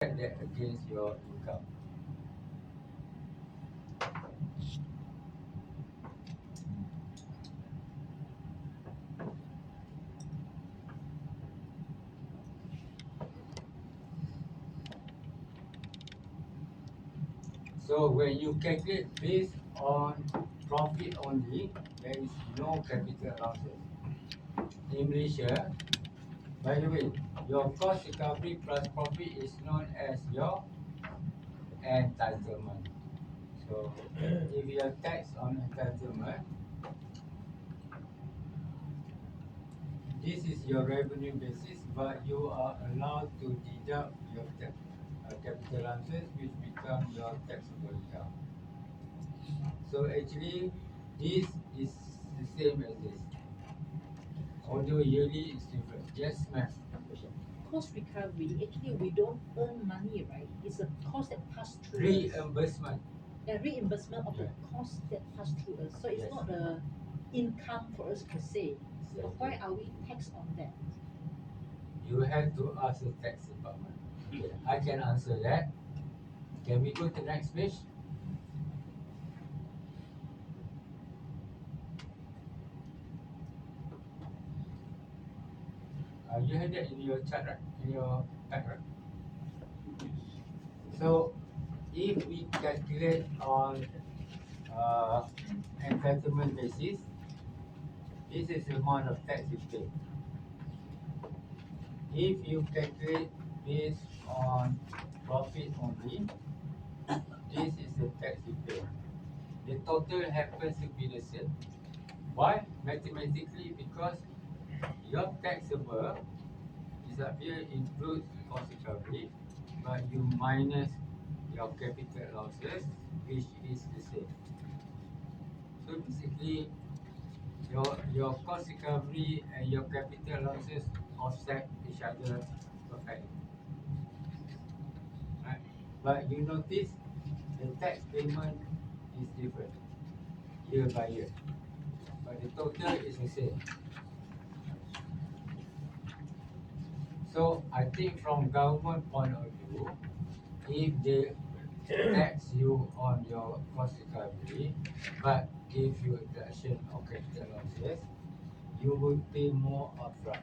that against your income. So when you calculate based on profit only, there is no capital losses. In Malaysia, by the way, your cost recovery plus profit is known as your entitlement. So if you are taxed on entitlement, this is your revenue basis, but you are allowed to deduct your capital losses, which become your taxable income. So actually, this is the same as this. Although yearly is different. Yes, ma'am. Cost recovery, actually we don't earn money, right? It's a cost that pass through us. Reimbursement. A reimbursement of the Yeah. cost that pass through us. So it's Yes. not a income for us per se. Yes, Why yes. are we taxed on that? You have to ask the tax department. Okay, I can answer that. Can we go to the next page? You have that in your chart, right? In your pack, right? So, if we calculate on entitlement basis, this is the amount of tax you pay. If you calculate based on profit only, this is the tax you pay. The total happens to be the same. Why? Mathematically, because your taxable is up here includes cost recovery, but you minus your capital losses, which is the same. So basically, your cost recovery and your capital losses offset each other perfectly. Right? But you notice the tax payment is different year by year, but the total is the same. So I think from government point of view, if they tax you on your cost recovery, but give you a deduction of capital losses, you will pay more upfront.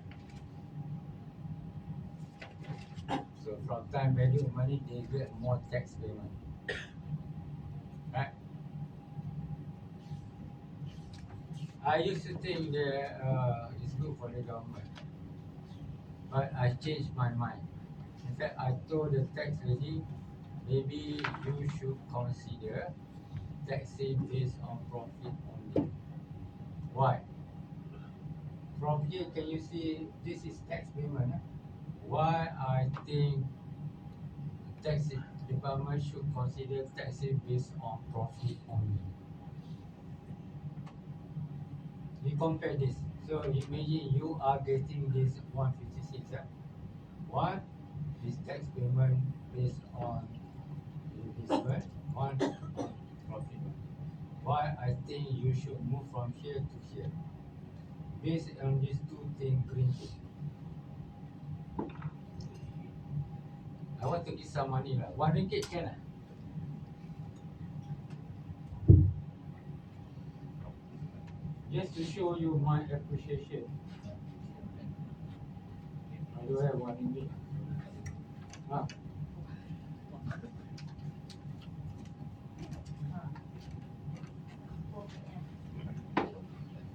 So from time value of money, they get more tax payment. Right? I used to think that it's good for the government, but I changed my mind. In fact, I told the tax lady, maybe you should consider taxing based on profit only. Why? From here, can you see this is tax payment? Why I think tax department should consider taxing based on profit only. We compare this. So imagine you are getting this 156. One is tax payment based on investment, one on profit. Why I think you should move from here to here. Based on these two things, green tick. I want to give some money lah. 1 ringgit can lah. Just to show you my appreciation. I don't have 1 ringgit. Ah.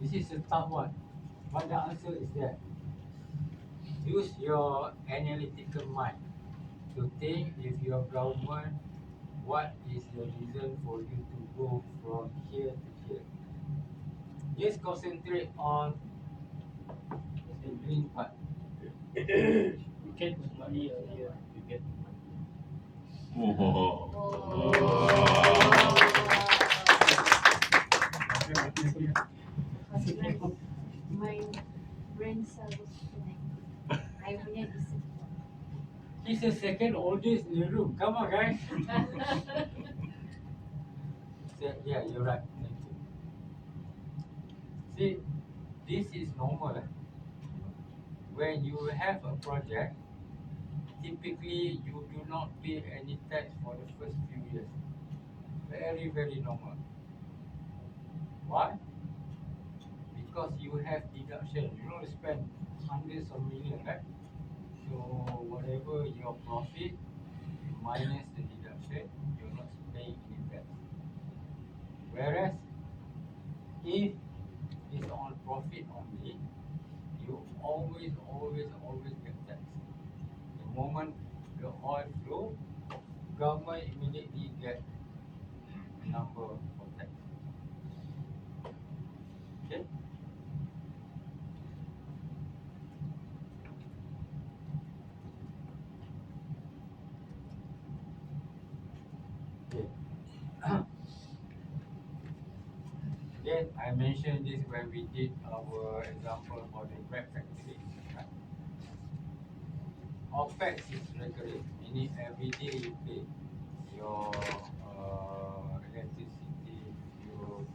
This is a tough one. But the answer is that use your analytical mind to think if your government, what is the reason for you to go from here to here. Just concentrate on the green part. You can put money earlier. You can. My brain cell was connected. I punya disappear. He's the second oldest in the room. Come on, guys. Yeah, you're right. Thank you. See, this is normal. When you have a project, typically you do not pay any tax for the first few years. Very, very normal. Why? Because you have deduction. You don't spend hundreds of millions, right? So whatever your profit minus the deduction, you're not paying any tax. Whereas if it's on profit only, you always get tax. The moment the oil flow, government immediately get a number for tax. Okay? Okay. Then I mentioned this when we did our example for the bread factory. Right? OPEX is recurring, meaning every day you pay your electricity, your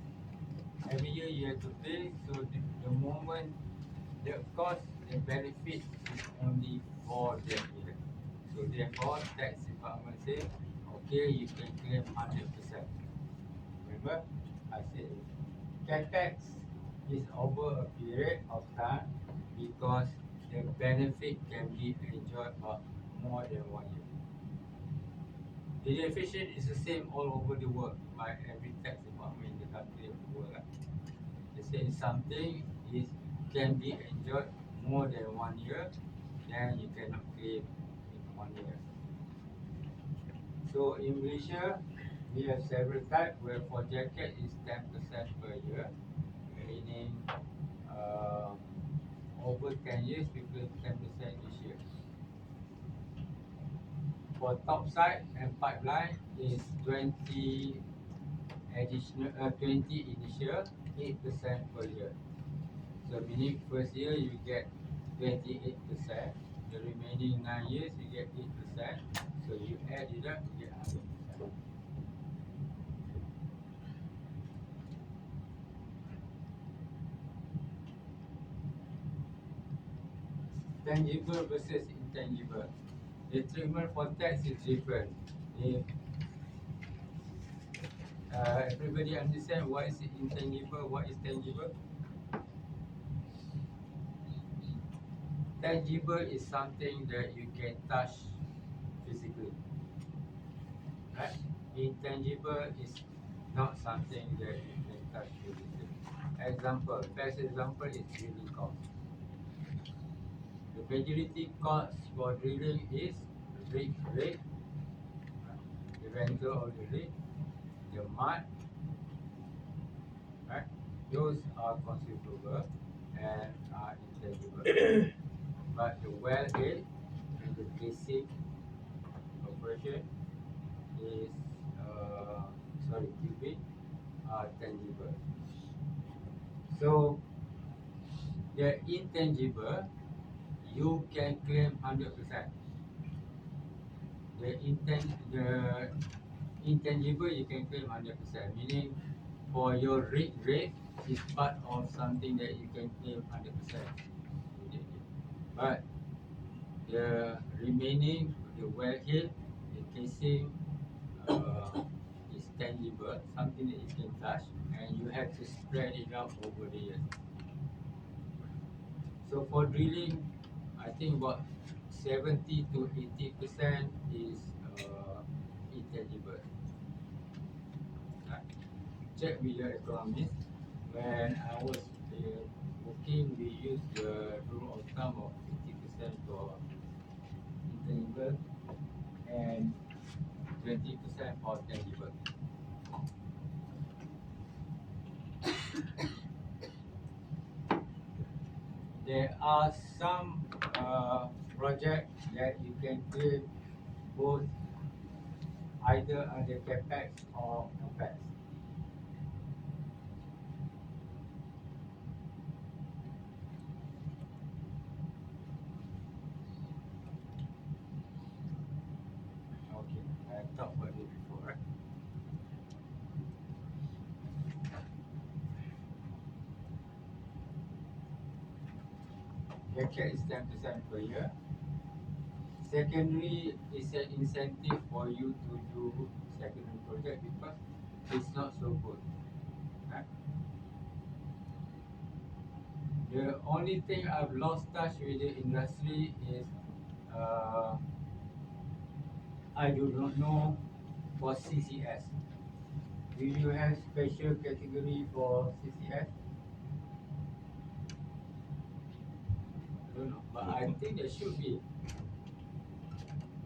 every year you have to pay. So the moment the cost, the benefit is only for that year. So therefore, tax department say, okay, you can claim 100%. Remember, I said capex is over a period of time because the benefit can be enjoyed for more than 1 year. The definition is the same all over the world by every tax department in the country of the world. Right? They say something is can be enjoyed more than 1 year, then you cannot claim in 1 year. So in Malaysia, we have several types where for jacket is 10% per year, meaning over 10 years we claim 10% each year. For topside and pipeline is 20 additional 20 initial, 8% per year. So meaning first year you get 28%, the remaining 9 years you get 8%. So you add it up, you get 100%. Tangible versus intangible. The treatment for tax is different. If everybody understand what is intangible, what is tangible? Tangible is something that you can touch physically. Right? Intangible is not something that you can touch physically. Example, best example is drilling cost. The majority cost for drilling is rig rate, the rental of the rig, the mud, right? Those are consumable and are intangible. But the wellhead and the basic operation is tubing are tangible. So the intangible you can claim 100%. The intangible you can claim 100%, meaning for your rig rate is part of something that you can claim 100%. But the remaining, the wellhead, the casing is tangible, something that you can touch, and you have to spread it out over the years. So for drilling, I think about 70 to 80% is intangible. Right? Check with your economist. When I was working, we used the rule of thumb of 50% for intangible and 20% for tangible. There are some projects that you can claim both either under capex or opex. Okay, I talked about it before, right? Jacket is 10% per year. secondary is an incentive for you to do secondary project because it's not so good. Right? The only thing I've lost touch with the industry is uh, I do not know for CCS. Do you have special category for CCS? I don't know, but I think there should be.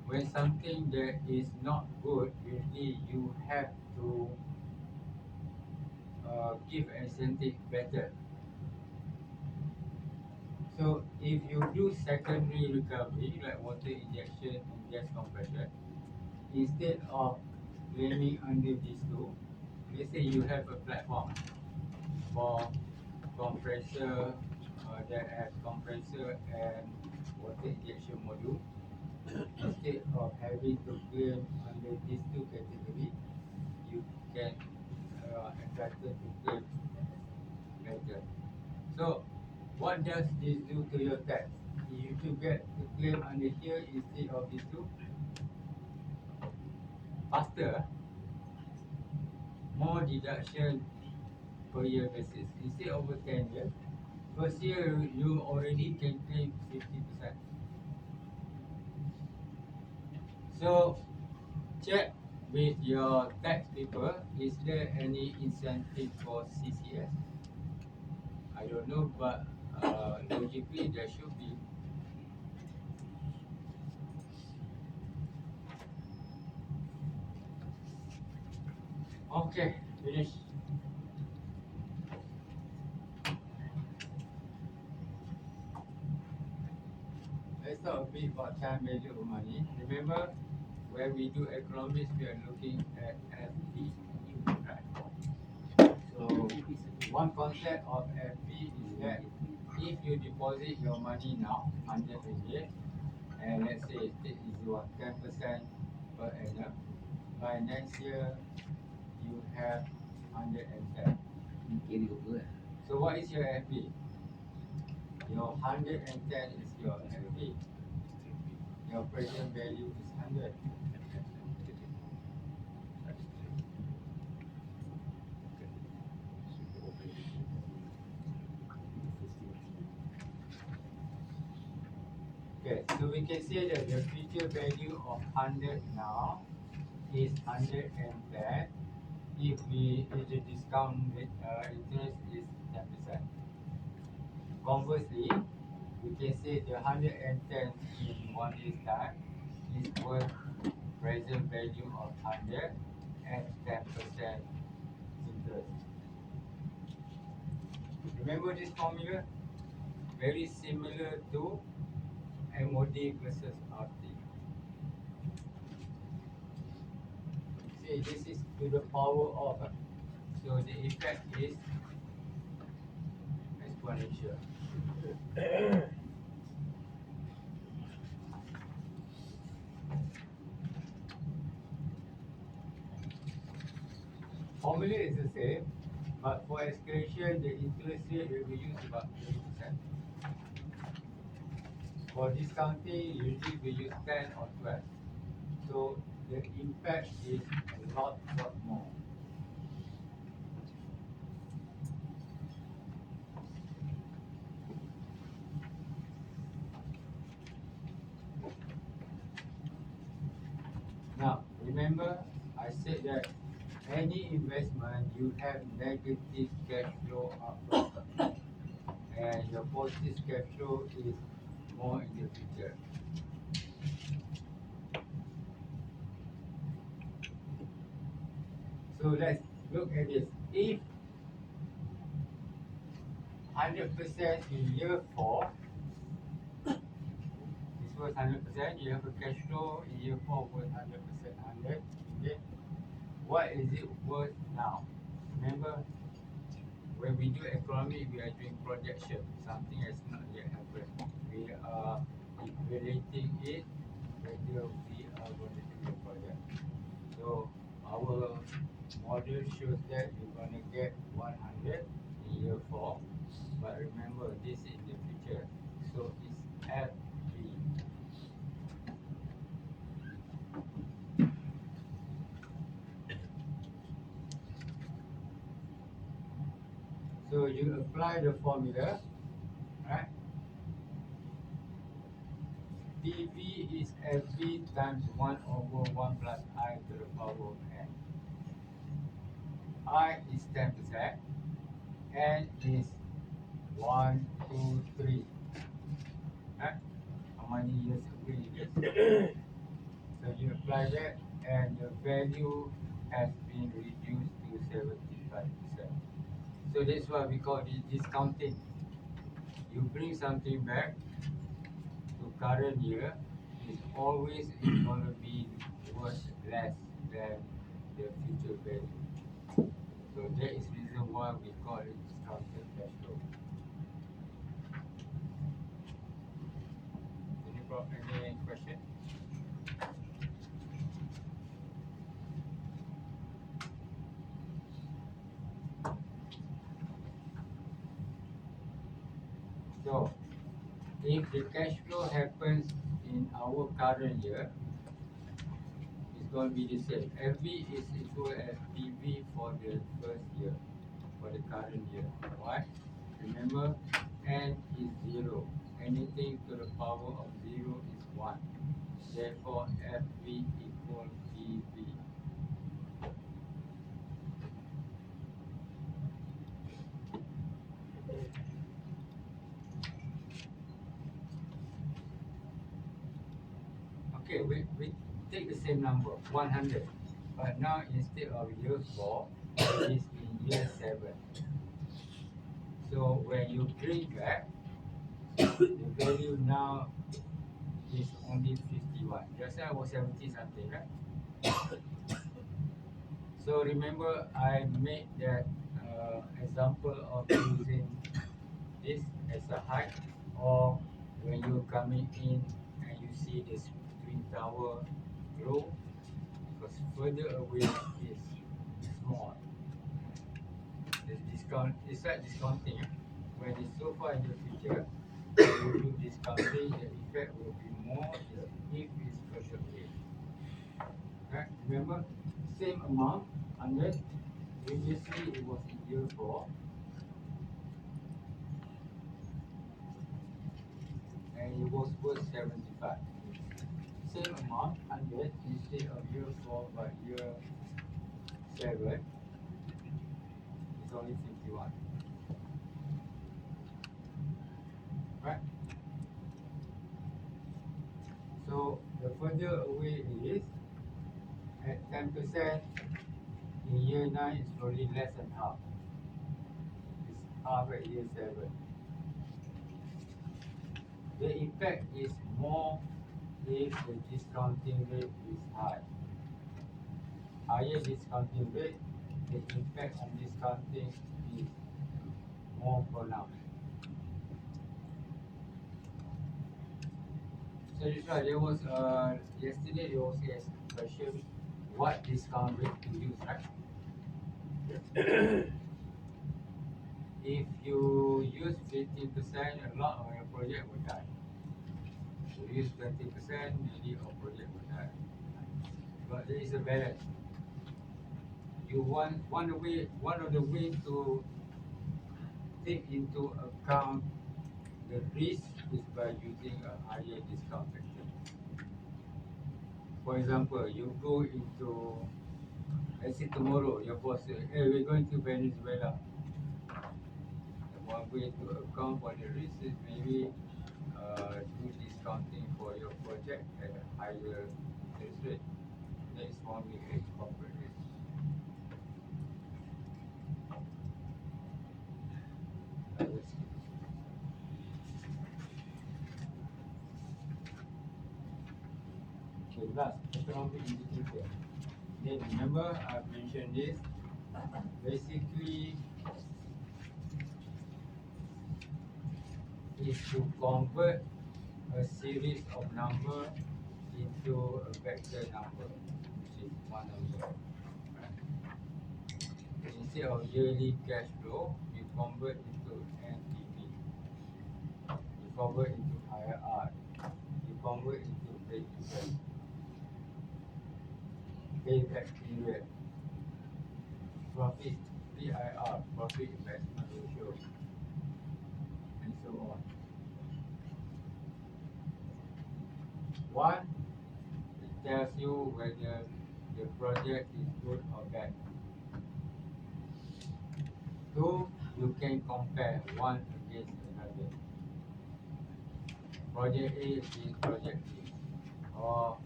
When something that is not good, usually you have to give an incentive better. So if you do secondary recovery like water injection and gas compression, instead of claiming under these two, let's say you have a platform for compressor that has compressor and water injection module. Instead of having to claim under these two categories, you can entitled to claim better. So, what does this do to your tax? If you get to claim under here instead of these two, faster, more deduction per year basis. Instead over 10 years, first year you already can claim 50%. So, check with your tax people, is there any incentive for CCS? I don't know, but logically there should be. Okay, finish. Let's talk a bit about time value of money. Remember, when we do economics, we are looking at FP, right? So, one concept of FP is that if you deposit your money now, 100 ringgit, and let's say it is your 10% per annum, by next year you have 110. So what is your FP? Your 110 is your FP. Your present value is 100. Okay, so we can say that the future value of 100 now is 110 if the discount rate, interest is 10%. Conversely, we can say the 110 in 1 year's time is worth present value of 100 at 10% interest. Remember this formula? Very similar to MOD versus RT. See, this is to the power of, so the effect is exponential. Formula is the same, but for escalation, the interest rate will be used about 30%. For discounting, usually we use 10 or 12. So the impact is a lot more. Now, remember, I said that any investment you have negative cash flow upfront, and your positive cash flow is more in the future. So let's look at this. If 100% in year 4, this was 100%, you have a cash flow in year 4 worth 100%, 100, okay? What is it worth now? Remember, when we do economy, we are doing projection. Something has not yet happened. We are evaluating it whether we are going to do a project. So our model shows that we're going to get 100 in year 4. But remember, this is the future. So it's FP. So you apply the formula, right? PV is FV times 1 over 1 plus I to the power of n. I is 10%, n is 1, 2, 3. Right? How many years away it is? So you apply that, and the value has been reduced to 75%. So that's why we call it discounting. You bring something back to current year, it's always going to be worth less than the future value. So that is reason why we call it discounted cash flow. Any question? So, if the cash flow happens in our current year, it's going to be the same. FV is equal as PV for the first year, for the current year. Why? Remember, n is 0. Anything to the power of 0 is 1. Therefore, FV equals PV. Okay, we take the same number, 100. But now instead of year 4, it is in year 7. So when you bring back, the value now is only 51. Just now was 70 something, right? So remember I made that example of using this as a height, or when you're coming in and you see this twin tower grow, because further away is small. The discount, it's like discounting. When it's so far in the future, when you do discounting, the effect will be more if it's further away. Right? Remember, same amount, 100. Previously it was in year 4. And it was worth 75. Same amount, 100, instead of year 4 but year 7, it's only 51. Right? So the further away it is, at 10%, in year 9 it's already less than half. It's half at year 7. The impact is more if the discounting rate is high. Higher discounting rate, the impact on discounting is more pronounced. So that's why there was yesterday there was a question what discount rate to use, right? If you use 15%, a lot of your project will die. If you use 20%, maybe your project will die. But there is a balance. You want one of the way to take into account the risk is by using a higher discount factor. For example, you go into, let's say tomorrow, your boss says, hey, we're going to Venezuela. One way to account for the risk is maybe do discounting for your project at a higher interest rate. That is one way to incorporate risk. Okay, last, economic indicator. Then remember, I've mentioned this. Basically, is to convert a series of number into a vector number, which is one number. Right? Instead of yearly cash flow, you convert into NPV. You convert into IRR. You convert into break-even. Payback period. Profit. PIR, profit investment ratio, and so on. One, it tells you whether the project is good or bad. Two, you can compare one against another. Project A against project B, or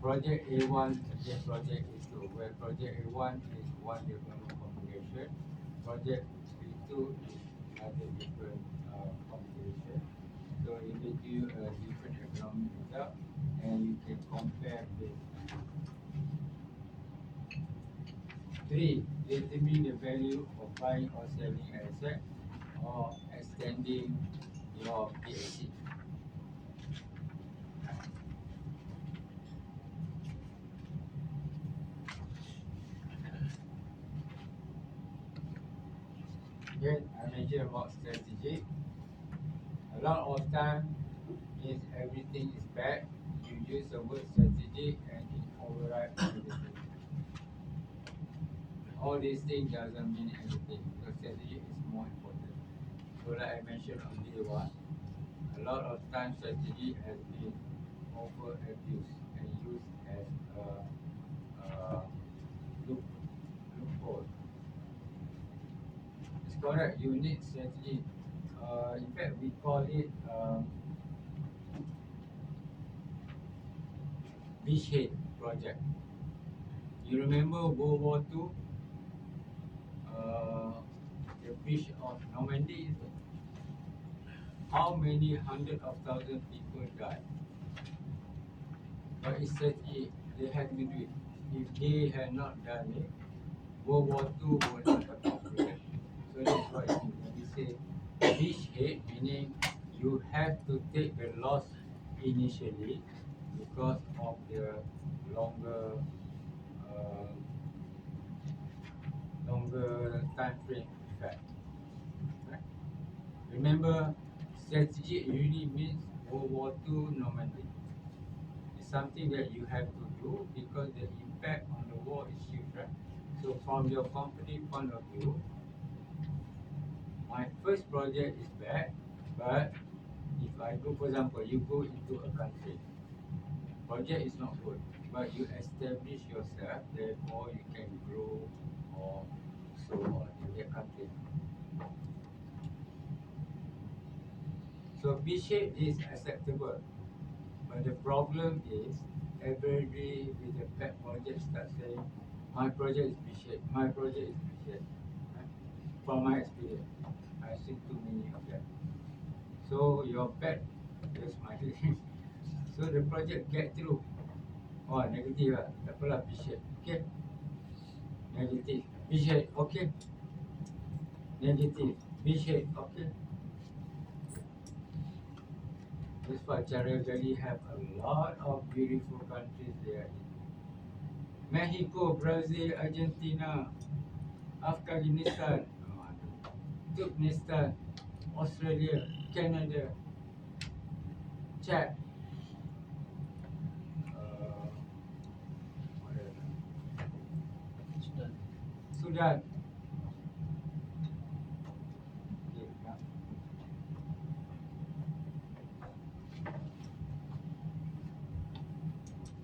project A1 against project A2, where project A1 is one development configuration, project B2 is another different configuration. So it will give you a different economic result, and you can compare this. Three, determine the value of buying or selling an asset or extending your PAC. Then I mentioned about strategy. A lot of time, if everything is bad, you use the word strategy and it overrides everything. All these things doesn't mean anything because strategy is more important. So like I mentioned on day one, a lot of times strategy has been over abused and used as a loophole. It's correct, you need strategy. In fact, we call it beachhead project. You remember World War II? The beach of Normandy, is it? How many hundred of thousand people died? But it's strategy, they had to do it. If they had not done it, World War II would not have concluded. So that's what it means. When we say beachhead, meaning you have to take the loss initially because of the longer longer time frame effect. Right? Remember, strategy usually means World War II Normandy. It's something that you have to do because the impact on the war is huge, right? So from your company point of view, my first project is bad, but if I go, for example, you go into a country, project is not good, but you establish yourself, therefore you can grow or so on in that country. So beachhead is acceptable, but the problem is everybody with a pet project start saying, my project is beachhead, my project is beachhead. Right? From my experience, I've seen too many of them. So your pet, you're smiling. So the project get through. Oh, negative lah. Tak apalah, beachhead. Okay. Negative. Beachhead. Okay. Negative. Beachhead. Okay. That's why Chariot Valley have a lot of beautiful countries there. Mexico, Brazil, Argentina, Afghanistan, Turkmenistan, Australia, Canada, Chad, what else? Sudan. Okay, yeah.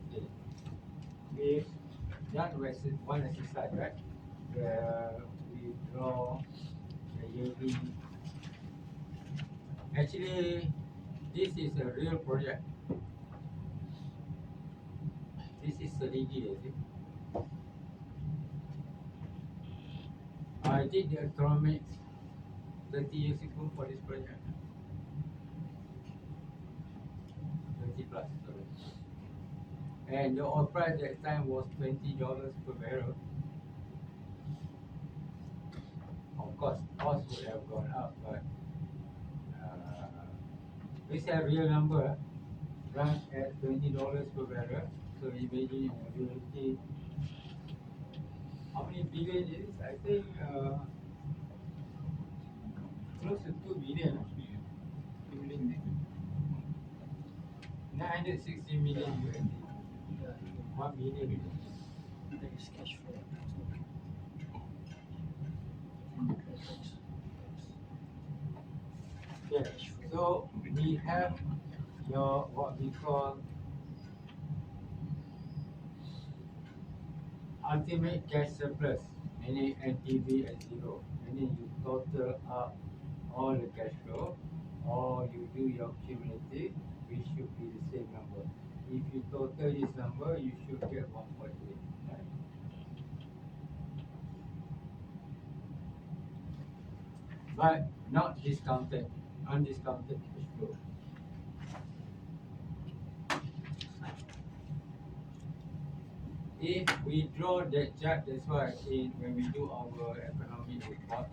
Okay. We've done one exercise, right? Where we draw the yearly. Actually, this is a real project. This is Seligi, is it? I did the economics 30 years ago for this project. 20 plus, sorry. And the oil price at that time was $20 per barrel. Of course, cost would have gone up, but this is a real number, run at $20 per barrel. So imagine in reality, how many billion it is? I think close to 2 billion. 960 million USD. 1 billion. That is cash flow. So we have your what we call ultimate cash surplus, meaning NTV at zero, meaning you total up all the cash flow or you do your cumulative, which should be the same number. If you total this number, you should get 1.8. Right? But not discounted, undiscounted cash flow. If we draw that chart, that's why when we do our economic report,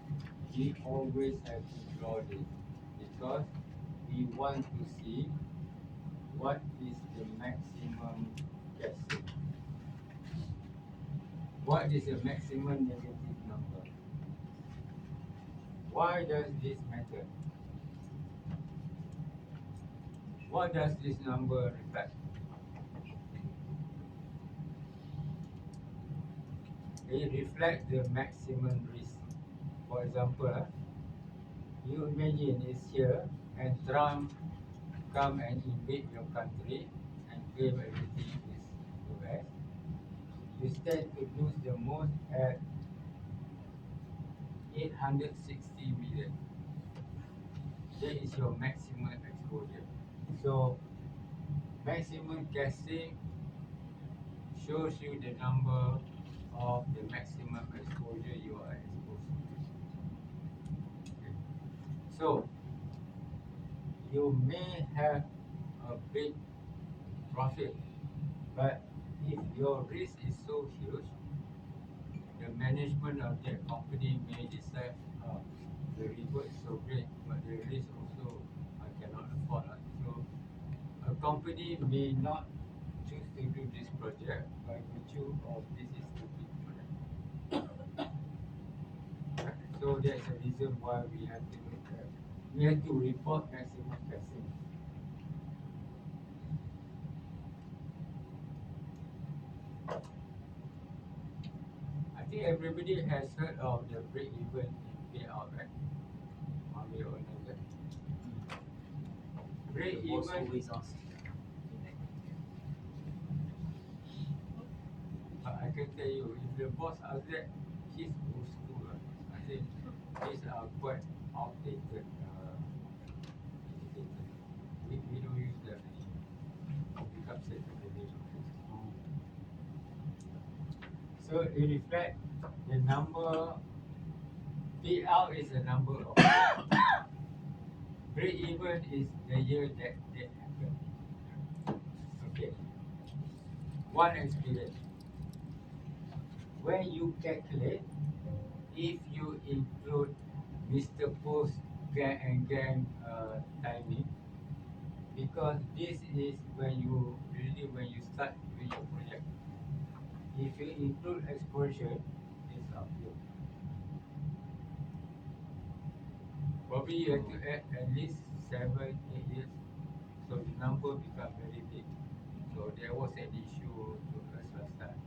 we always have to draw this because we want to see what is the maximum cash save. What is the maximum negative number? Why does this matter? What does this number reflect? It reflects the maximum risk. For example, you imagine it's here and Trump come and invade your country and claim everything is the best. You stand to lose the most at 860 million. That is your maximum exposure. So maximum cash save shows you the number of the maximum exposure you are exposed to. Okay. So you may have a big profit, but if your risk is so huge, the management of that company may decide, the reward is so great, but the risk also I cannot afford. So a company may not choose to do this project by virtue of this is stupid project. So that's the reason why we have to look at, we have to report maximum testing. I think everybody has heard of the break-even payout, right? One way or another. Boss Break-even, always asks. I can tell you, if the boss asks that, he's old school. I think these are quite outdated indicators. We don't use them anymore. We become set of the So it reflects the number, payout is the number of break even is the year that happened. Okay. One experience. When you calculate, if you include Mr. Post gang and gang timing, because this is when you really when you start doing your project. If you include exploration, it's up to you. Probably you have to add at least 7, 8 years, so the number become very big. So there was an issue to us last time.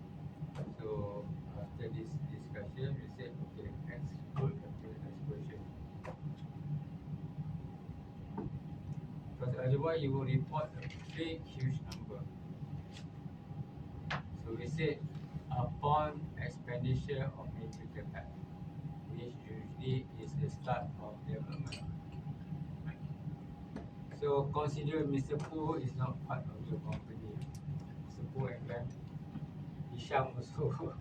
So after this discussion, we said, okay, exclude exploration. Because otherwise you will report a big, huge number. So we said, upon expenditure of major capex, which usually is the start of development. So consider Mr. Pooh is not part of your company. Mr. Pooh and then Hisham also.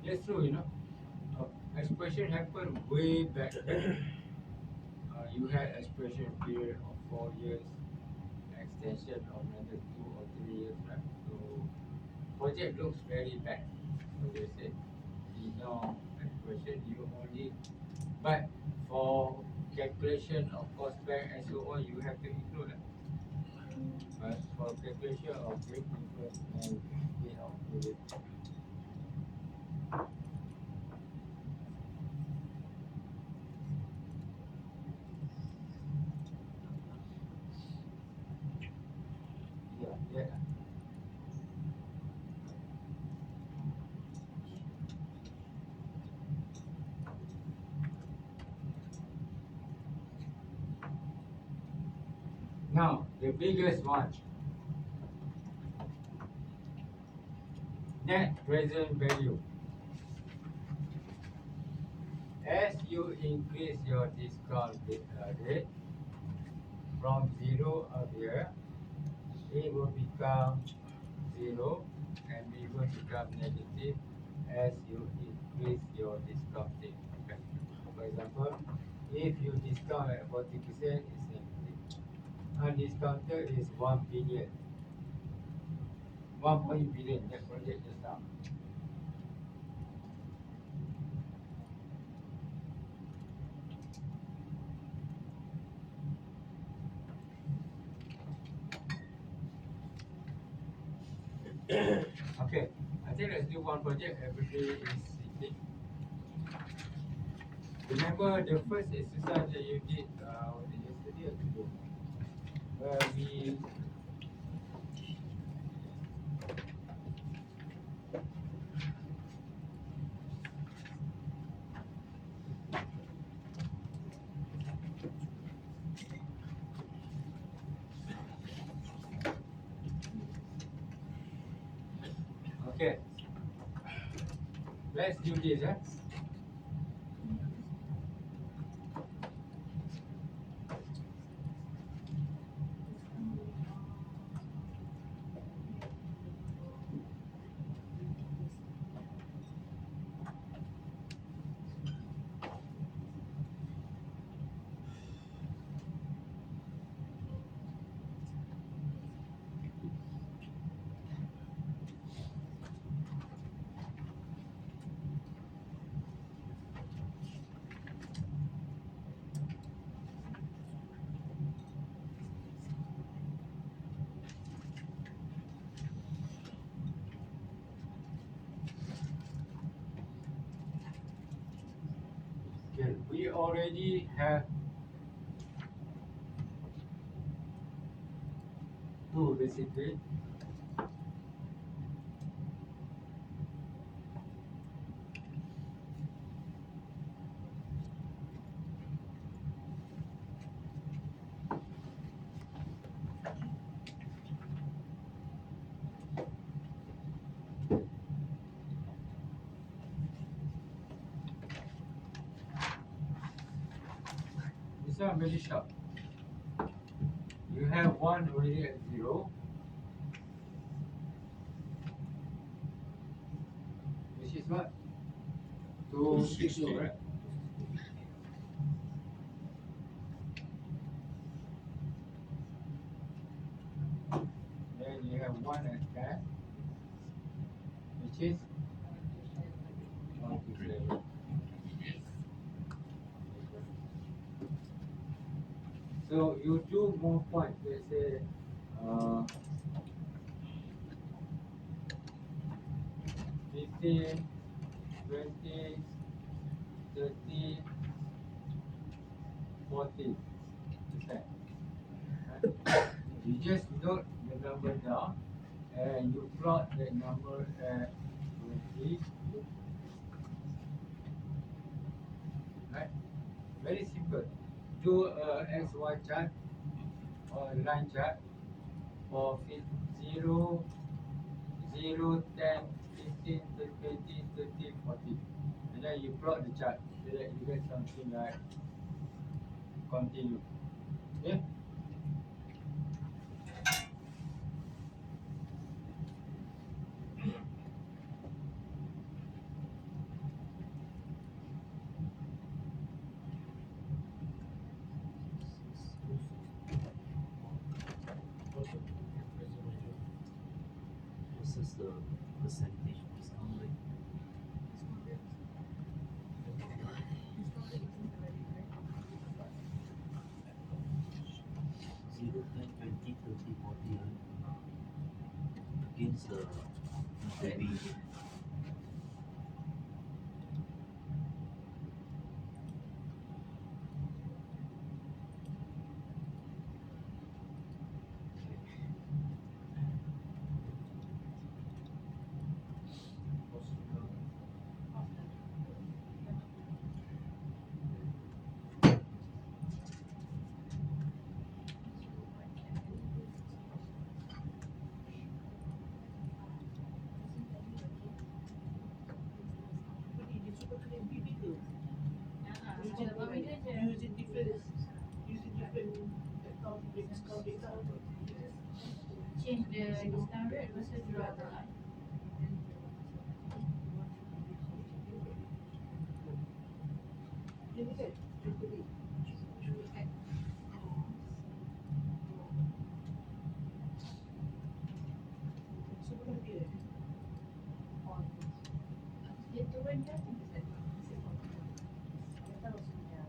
That's true, you know. Exploration happened way back then. You had exploration period of 4 years, extension of another 2 or 3 years, right? So project looks very bad. So they said, exploration you only, but for calculation of cost bank and so on, you have to include it. But for calculation of break even and payout period, yeah. Now, the biggest one, net present value. As you increase your discount rate from 0 earlier, it will become 0 and it will become negative as you increase your discount rate. Okay. For example, if you discount at 40%, it's negative. Undiscounted is 1 billion. 1 billion, that project just now. Okay, I think let's do one project. Everybody is sitting. Remember the first exercise that you did was it yesterday or today? Where we okay. Let's do this, eh? Okay, we already have two basically. This one very sharp. You have one already at 0, which is what? 260, right? Then you have one at 10, which is 127. So you do more points. Let's say uh, 15, 20, 30, 40%. You just note the number down and you plot the number at 20. Right? Very simple. Do a XY chart or a line chart for 0, 0, 10, 15, 20, 30, 40. And then you plot the chart so that you get something like continue. Okay? This is the percentage discount rate. 0, 10, 20, 30, 40 against the baby. change the discount rate versus jual beli. Dia turun ke? Tahu sudah.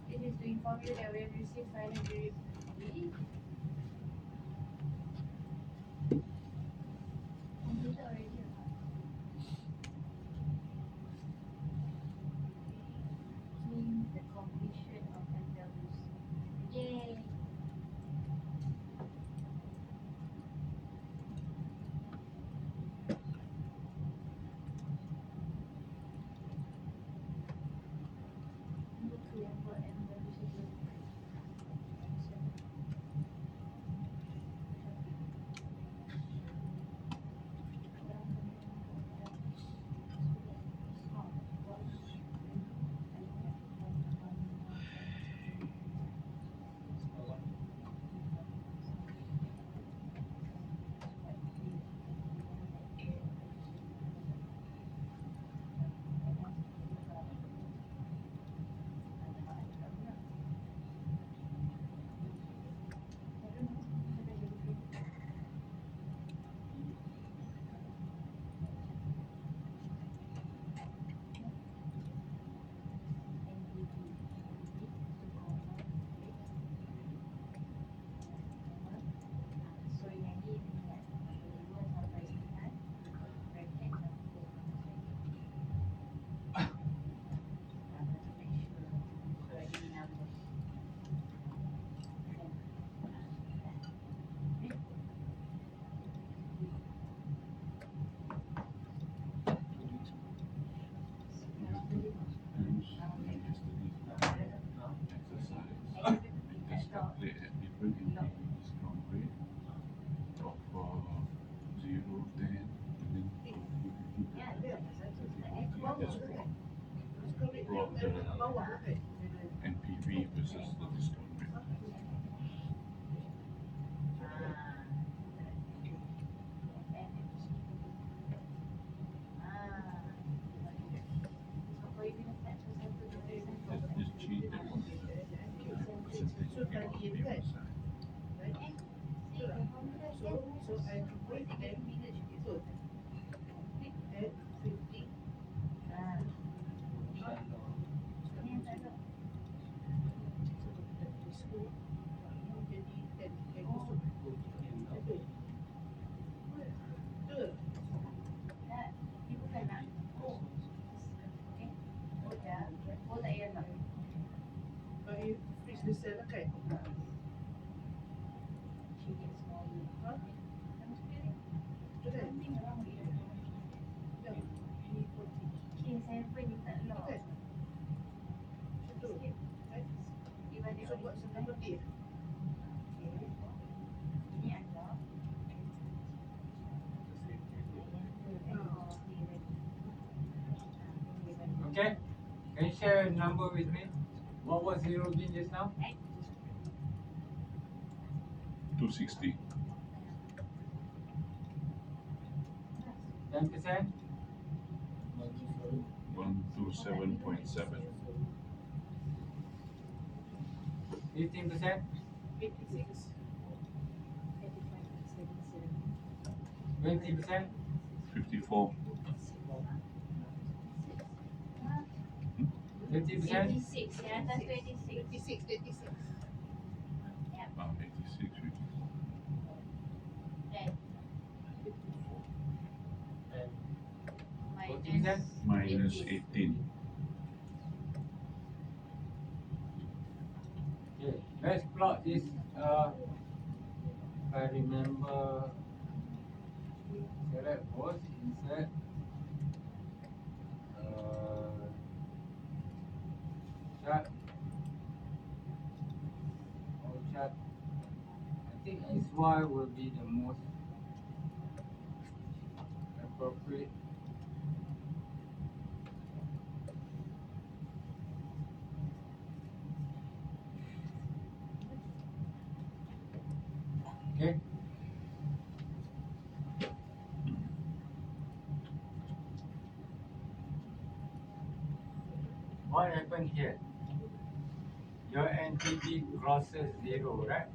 It is to inform you that we have received final delivery. Computer already or not? Means the completion of Andalus. Yay! Buku yang buat Andalus itu. So yang ni ingat 2 sampai 9 bracket 60. Make sure correctly numbers. Calculate a different NPV discount rate of 0, 10, and then 50. Yeah, Just plot the NPV versus the discount rate. Just change the percentage of the side. Saya pun ni tak lock. Dibalik oleh sebelah. Ini unlock. Okay? Can you share a number with me? What was zero again just now? 260. 10%? 127.7. 15%? 20%? 54. 50%? 26, yang atas 26. 86, 54. Right. 40%? Minus 18. Okay, let's plot this. If I remember, select post, insert. Chart. Oh, chart. I think XY will be the most appropriate. what happened here? Your NPV crosses 0, right?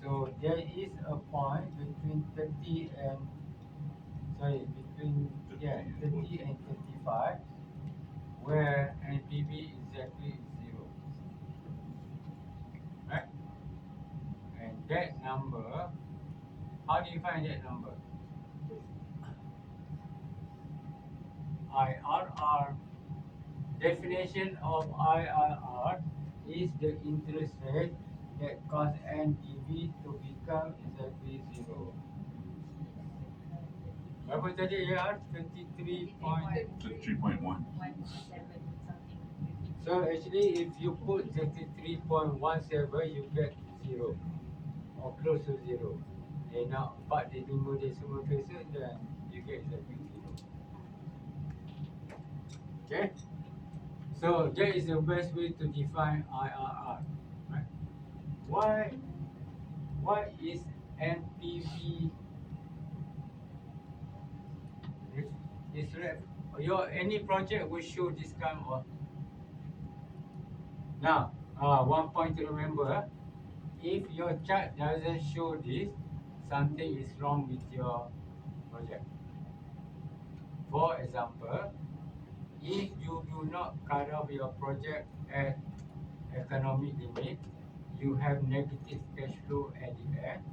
So there is a point between 30 and between 30 and 35 where NPV exactly is 0. Right? And that number, how do you find that number? IRR, definition of IRR is the interest rate that cause NPV to become exactly 0. Berapa tadi AR? 33 point. 3.1. 1.7 something. So actually if you put 33.17 you get 0 or close to 0. And now 4 di 5 decimal places then you get exactly 0. Okay? So that is the best way to define IRR. Right? Why is NPV your any project will show this kind of. Now, one point to remember, if your chart doesn't show this, something is wrong with your project. For example, if you do not cut off your project at economic limit, you have negative cash flow at the end,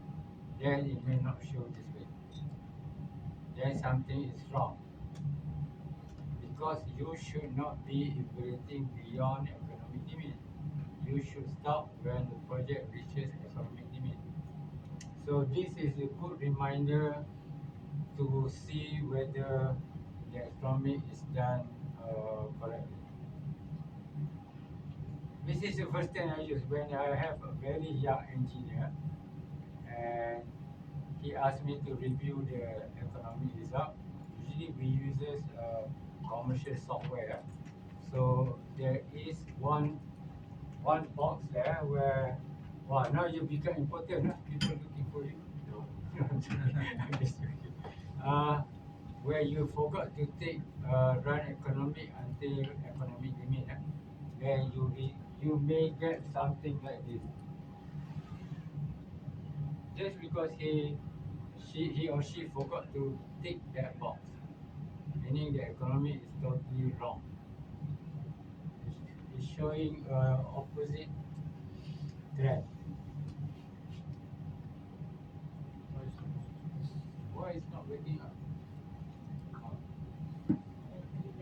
then it may not show this way. Then something is wrong. Because you should not be operating beyond economic limit. You should stop when the project reaches economic limit. So this is a good reminder to see whether the economic is done correctly. This is the first thing I use when I have a very young engineer and he asked me to review the economic result. Usually we use commercial software. So there is one box there where, wow, now you become important, huh? People looking for you. No. I'm just joking. Where you forgot to take run economic until economic limit, huh? Then you may get something like this. Just because he or she forgot to tick that box, meaning the economy is totally wrong. It's showing opposite trend. Why it's not waking up?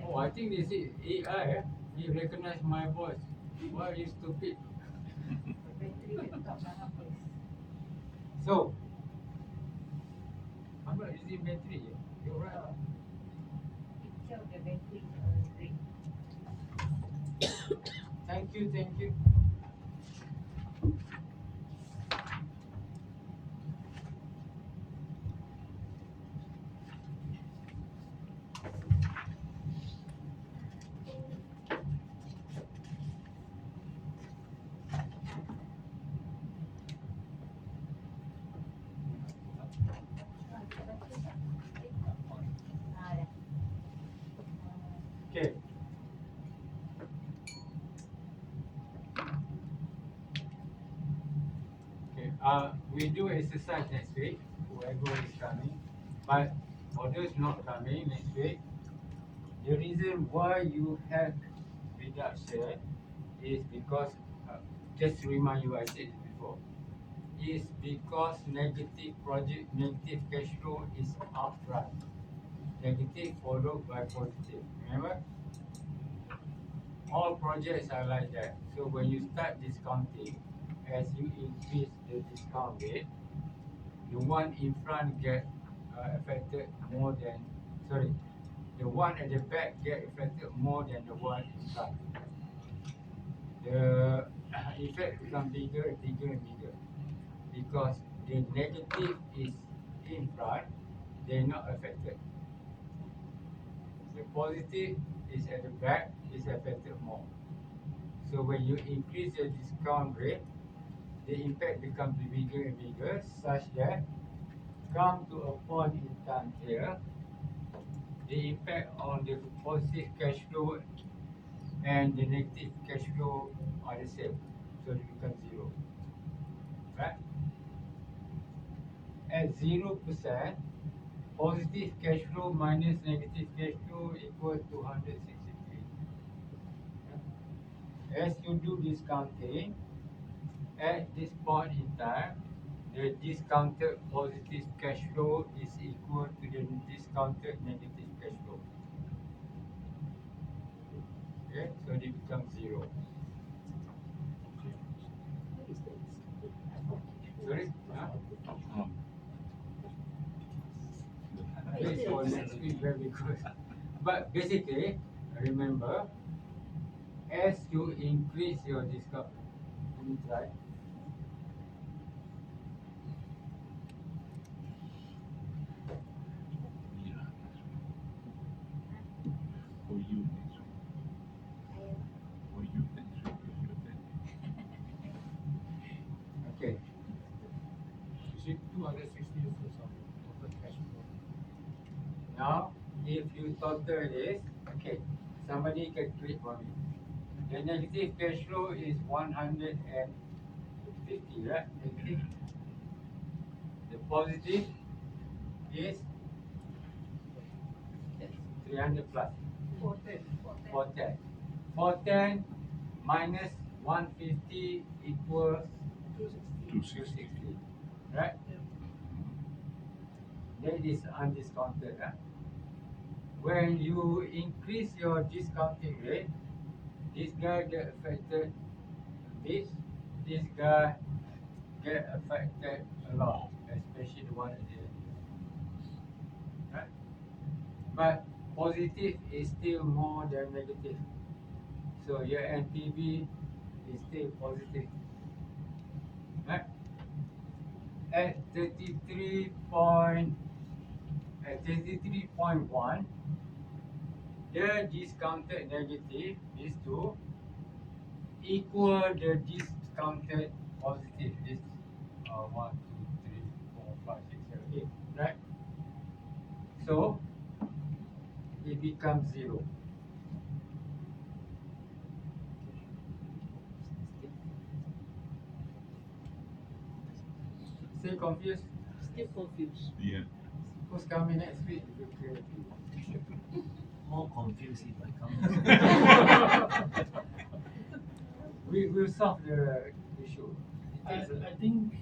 Oh, I think this is AI. He recognized my voice. Why are you stupid? Battery laptop dah habis. So, I'm not using battery. You're right. Picture of the battery green. Thank you, thank you. Ah, dah. Okay. Okay. We do exercise next week. Whoever is coming, but for those not coming next week, the reason why you have reduction is because just to remind you, I said it before, is because negative cash flow is upfront. Negative followed by positive. Remember? All projects are like that. So when you start discounting, as you increase the discount rate, the one in front get affected more than, the one at the back get affected more than the one in front. The effect become bigger and bigger because the negative is in front, they're not affected. The positive is at the back, is affected more. So when you increase the discount rate, the impact becomes bigger and bigger, such that come to a point in time here, the impact on the positive cash flow and the negative cash flow are the same, so it becomes 0. Right? At 0%, positive cash flow minus negative cash flow equals 263. As you do discounting, at this point in time, the discounted positive cash flow is equal to the discounted negative cash flow. Okay, so it becomes 0. What is that? Sorry? Huh? Um, Okay, so next week very good. But basically, remember, as you increase your discount, let me try. yeah, next week. For you next week. For you next week, if you're there. Okay, You see 260 is the sum of the cash flow. now if you total this, okay, somebody calculate for me. The negative cash flow is 150, right? Negative. The positive is 300 plus. 410. 410 minus 150 equals 260. 260. Right? That is undiscounted. Huh? When you increase your discounting rate, this guy get affected. This guy get affected a lot, especially the one at the end. Right? But positive is still more than negative. So your NPV is still positive. Right? At 33.1, the discounted negative is to equal the discounted positive. This 1, 2, 3, 4, 5, 6, 7, 8. Right? So it becomes 0. Still confused? Still confused. Yeah. Who's coming next week? More confused if I come. We will solve the issue. I think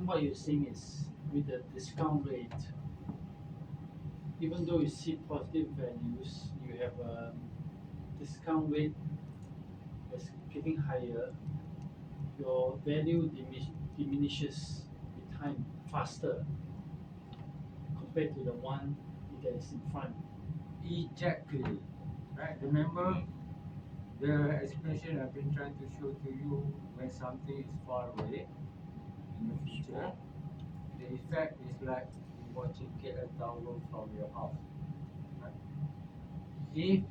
what you're saying is with the discount rate, even though you see positive values, you have a discount rate that's getting higher, your value diminishes with time faster compared to the one that is in front. Exactly. Right? Remember the expression I've been trying to show to you when something is far away in the future. The effect is like watching KL Tower from your house. Right? If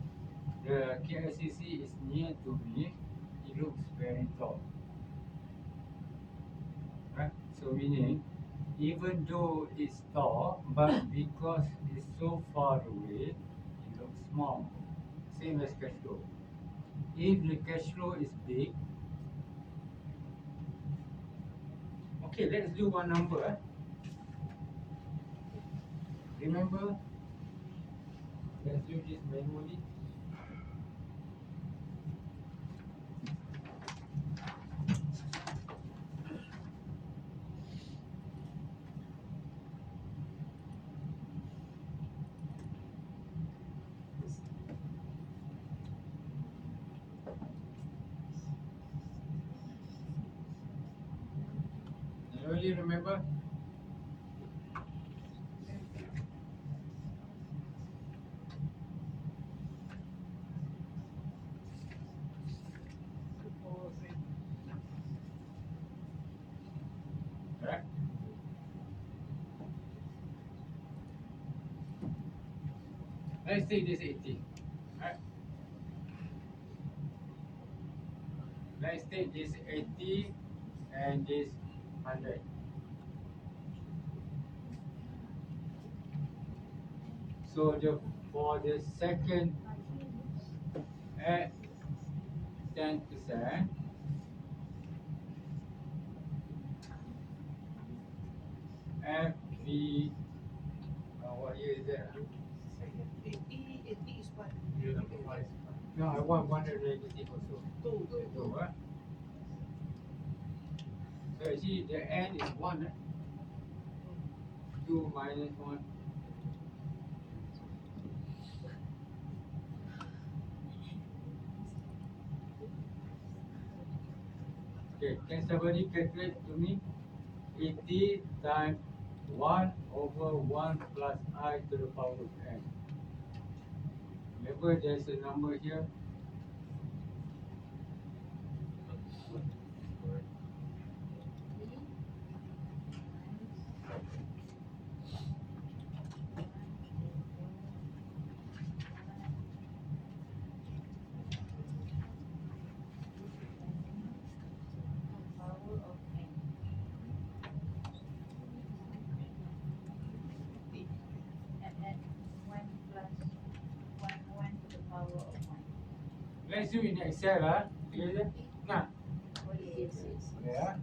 the KLCC is near to me, it looks very tall. Right? So meaning, even though it's tall, but because it's so far away, it looks small. Same as cash flow. If the cash flow is big, okay, let's do one number. Remember, let's do this manually. You remember? Right? Let's take this 80. Right? Let's take this 80 and this 100. So for the second at 10%, FV, what year is that? No, I want one relative also. Two, huh? So you see the n is 1, eh? 2 minus 1. Okay, can somebody calculate to me? 80 times 1 over 1 plus I to the power of n. Remember there's a number here. Let's do in Excel, huh? Yes, nah. Yeah.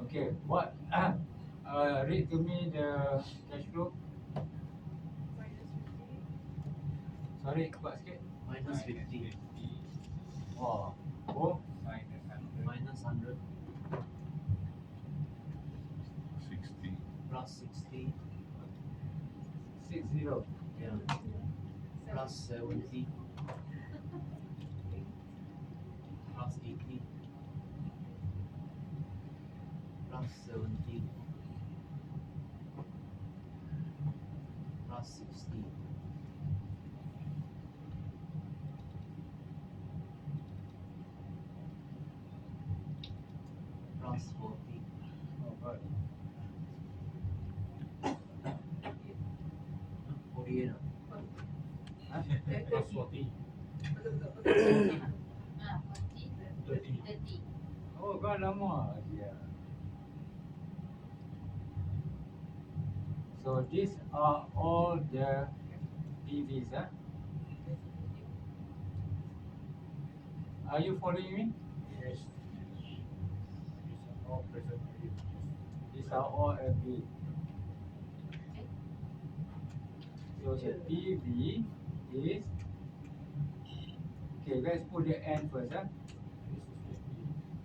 Okay, what? Read to me the cash flow. Sorry, kuat sikit. Minus 50. Wow. Oh, Minus 100 60. plus 60. 60. Yeah. Plus 70. Plus 80. Plus 70. Plus 60. Plus 40. Oh, God. 48. Huh? Plus 40. 30. Oh, God, lama. Yeah. So these are all the PVs, huh? Are you following me? Yes. These are all present value. These are all FV. So the PV is, okay, let's put the N first, huh?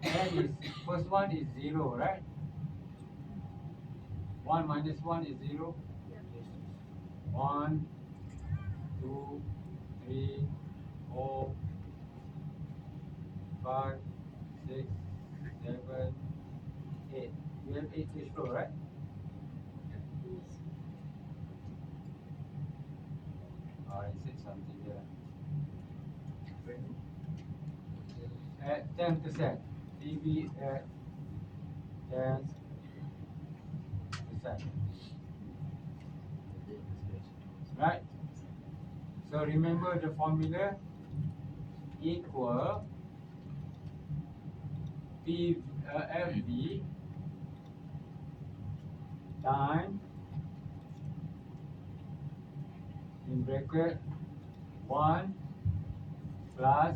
This is 50. N is, first one is 0, right? 1 minus 1 is 0. 1, 2, 3, 4, 5, 6, 7, 8. You have 8 cash flow, right? I said something there. At 10%. PV at 10%. Right? So remember the formula equal FV time in bracket 1 plus,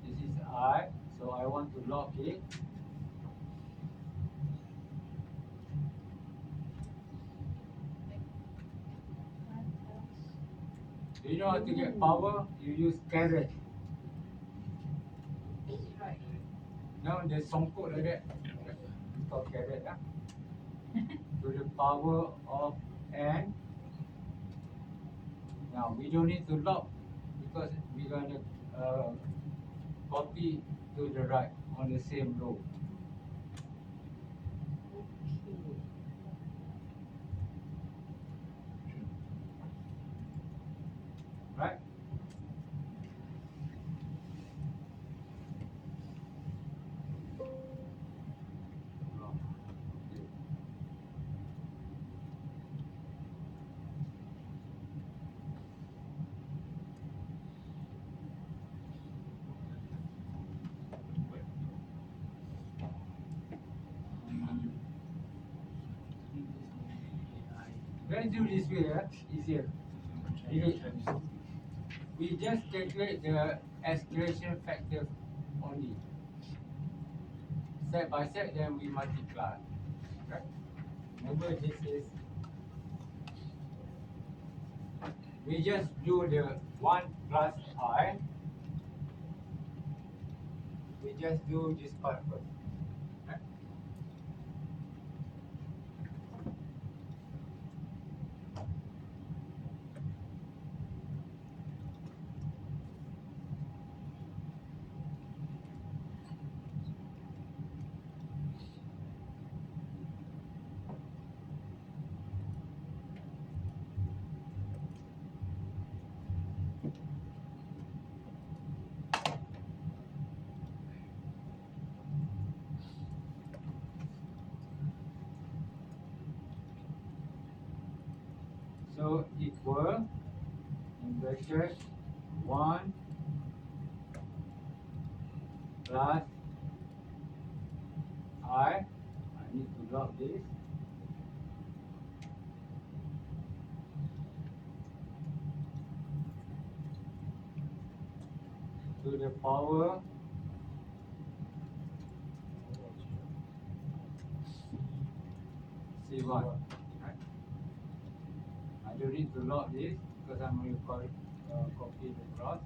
this is I, so I want to log it. Do you know how to get power? You use caret. Right. No, there's songkok like that. It's called caret, huh? To the power of n. Now we don't need to log because we're gonna copy to the right on the same row. Right? let's do this way, easier. Chinese. We just calculate the escalation factor only. Set by set, then we multiply. Okay? Remember, this is. We just do the 1 plus I. We just do this part first. Okay? So equal in bracket 1 plus I need to drop this. To the power C1. Right? I don't need to log this because I'm going to copy the cross.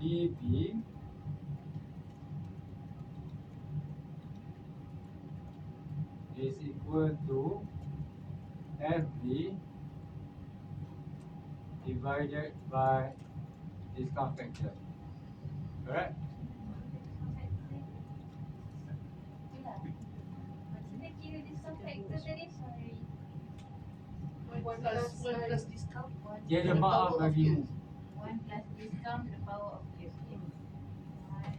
dB is equal to FB divided by discount factor. Correct? Macam mana kira discount factor tadi? Sorry. One plus discount. Tiada maaf bagimu. 1 plus discount to the power of 15. 1 plus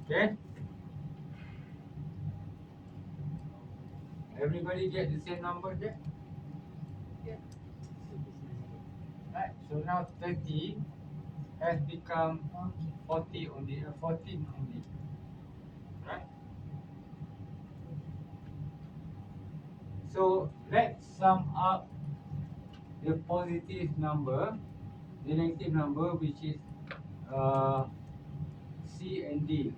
Okay? Everybody get the same number there? Yeah. Right, so now 30 has become 40 only, 14 only. Right? So let's sum up the positive number, the negative number, which is C and D.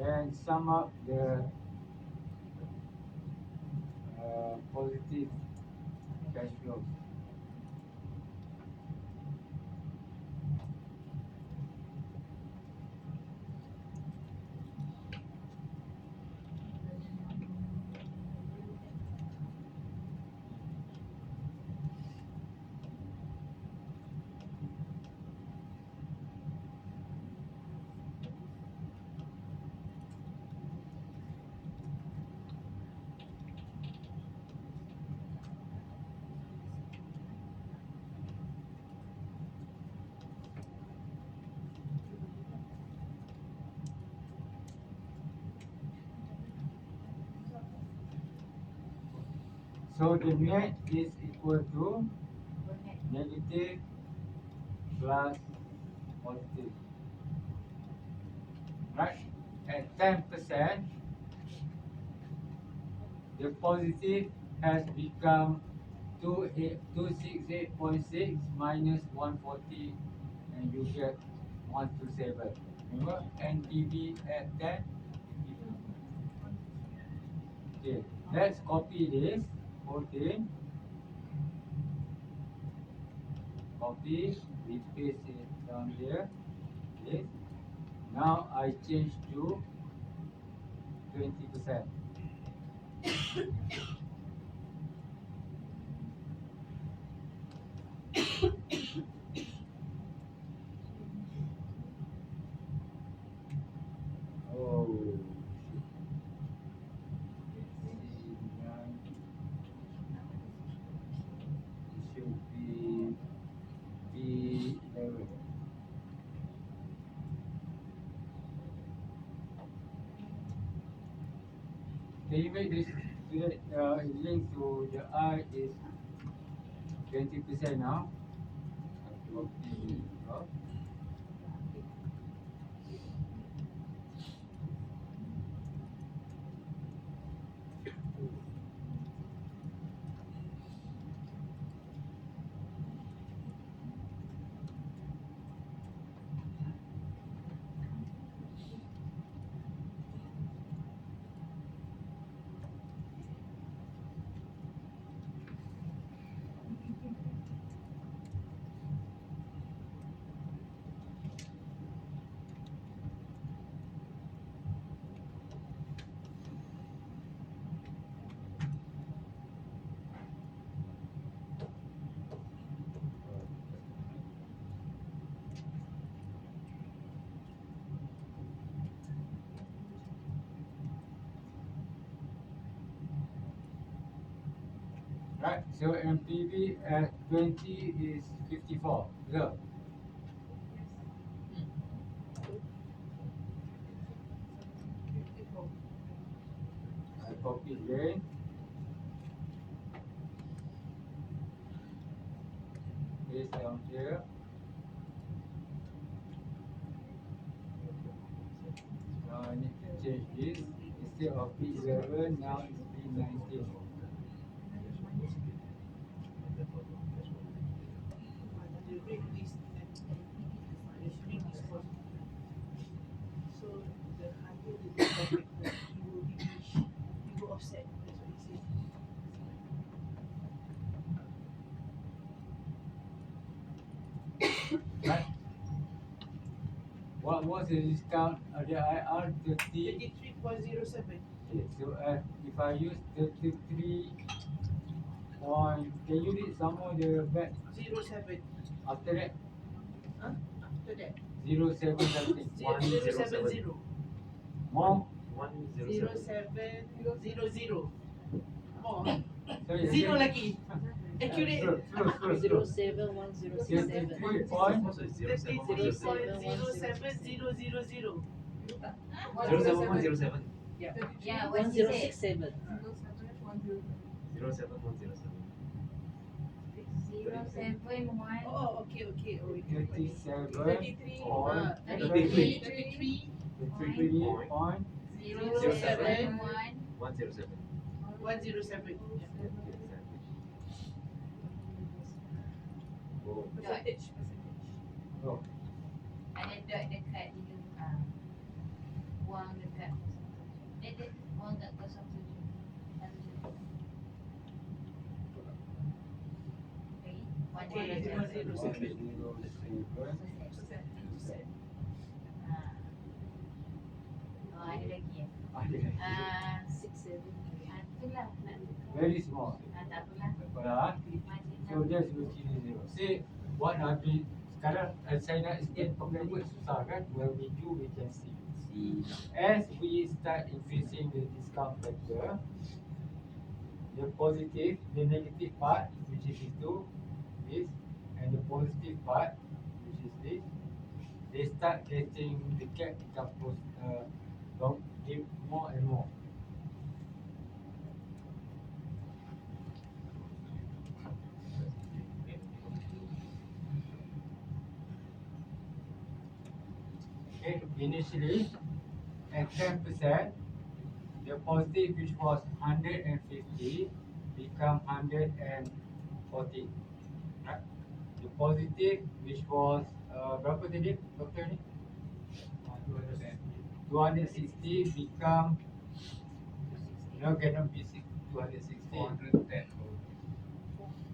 And sum up the positive cash flow. So the net is equal to negative plus positive. Right? At 10%, the positive has become 268.6 minus 140, and you get 127. Remember, NPV at 10. Okay, let's copy this whole thing. Copy, replace it down here. Okay. Now I change to 20%. Oh, shit. C9. It should be B11. Can you make this link to the I is 20% now? Copy. Oh. Right, so MPV at 20 is 54. Look, I copy again. Paste down here. Now I need to change this. Instead of P11, now it's P19. So the higher the discount factor, you will diminish, you will offset, that's what he said. Right? What was the discount? The IR 30. 33.07. Okay, so if I use 33 point, can you read some more the back 07. after that? Huh? After that. 07 something. 070. More? 0700. More. Sorry, Zero again. lagi. Accurate. Slow. 07107. 33 point. 33.07000. 07107. Yeah. Yeah, what he said. 1067. 071. Oh, okay. Oh, wait. 37 33. point. 33. 33 point. 071. 107. 107. Oh, Percentage. Oh, Ada dot dekat dia. Wang dekat. Dia wang kat 07. Okay, 107. 107. Oh, ada lagi ya. Ada. 67. Itulah nak. Very small. Tak apalah. Apalah. So just begini zero. See what Nabi sekarang saya nak explain pakai word susah kan? When we do we can see. As we start increasing the discount factor, the positive, the negative part, which is this, and the positive part, which is this, they start getting the gap become give more and more. Okay, initially at 10%, the positive which was 150 become 140. Right? The positive which was berapa tadi doktor ni? 260 become cannot be 260. 410.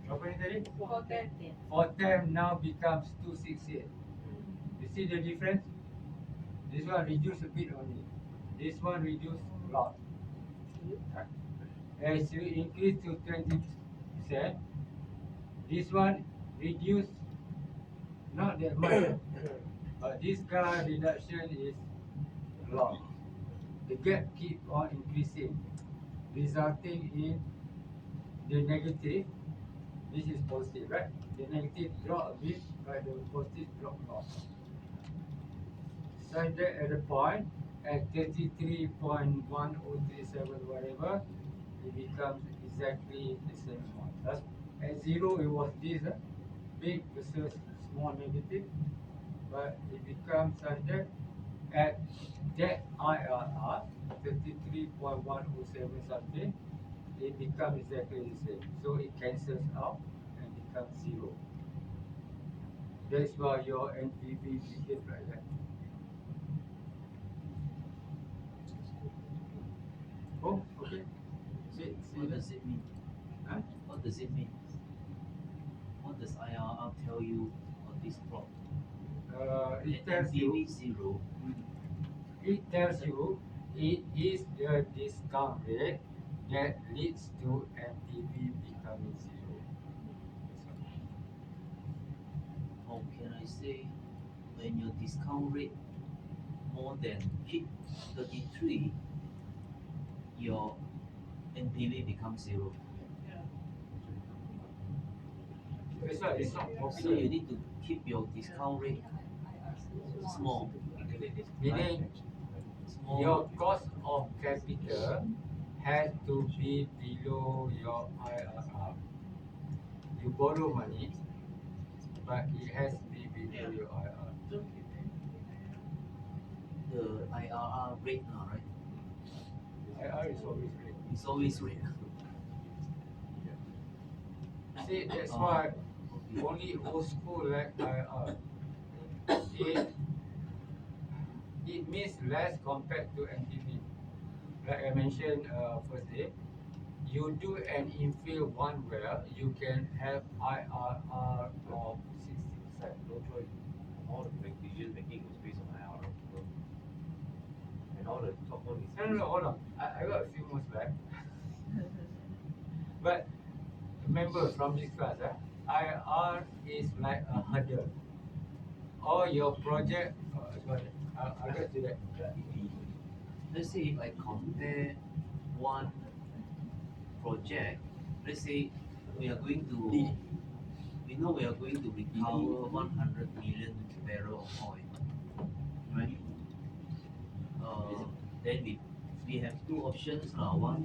Berapa ni tadi? 410. 410 now becomes 268. You see the difference? This one reduce a bit only. This one reduce a lot. As you increase to 20%, this one reduce not that much, but this car reduction is a lot. The gap keep on increasing, resulting in the negative. This is positive, right? The negative drop a bit, but the positive drop a lot. Such that at the point at 33.1037 whatever, it becomes exactly the same amount. That's, at zero it was this big versus small negative, but it becomes such that at that IRR 33.107 something, it becomes exactly the same. So it cancels out and becomes zero. That's why your NPV behave like that. Oh, okay. What does it mean? Huh? What does it mean? What does IRR tell you on this plot? It tells you. NPV zero. It tells you it is the discount rate that leads to NPV becoming zero. Or can I say, when your discount rate more than hit 33, your NPV becomes zero. That's why it's not So you popular. need to keep your discount rate small. Meaning Small. your cost of capital has to be below your IRR. You borrow money, but it has to be below your IRR. The IRR rate now, right? IRR is always great. It's always rate. See, that's why only old school like IRR. It means less compared to NPV. Like I mentioned first day, you do an infill one well, you can have IRR of 60%. No choice. All the decision making was based on IRR. And all the top one is. No, hold on. I got a few more slides. But remember from this class, IRR is like a hurdle. Or your project, I'll get to that. Let's say if I compare one project, let's say we are going to, we know we are going to recover 100 million barrel of oil, right? Then we have two options now. One,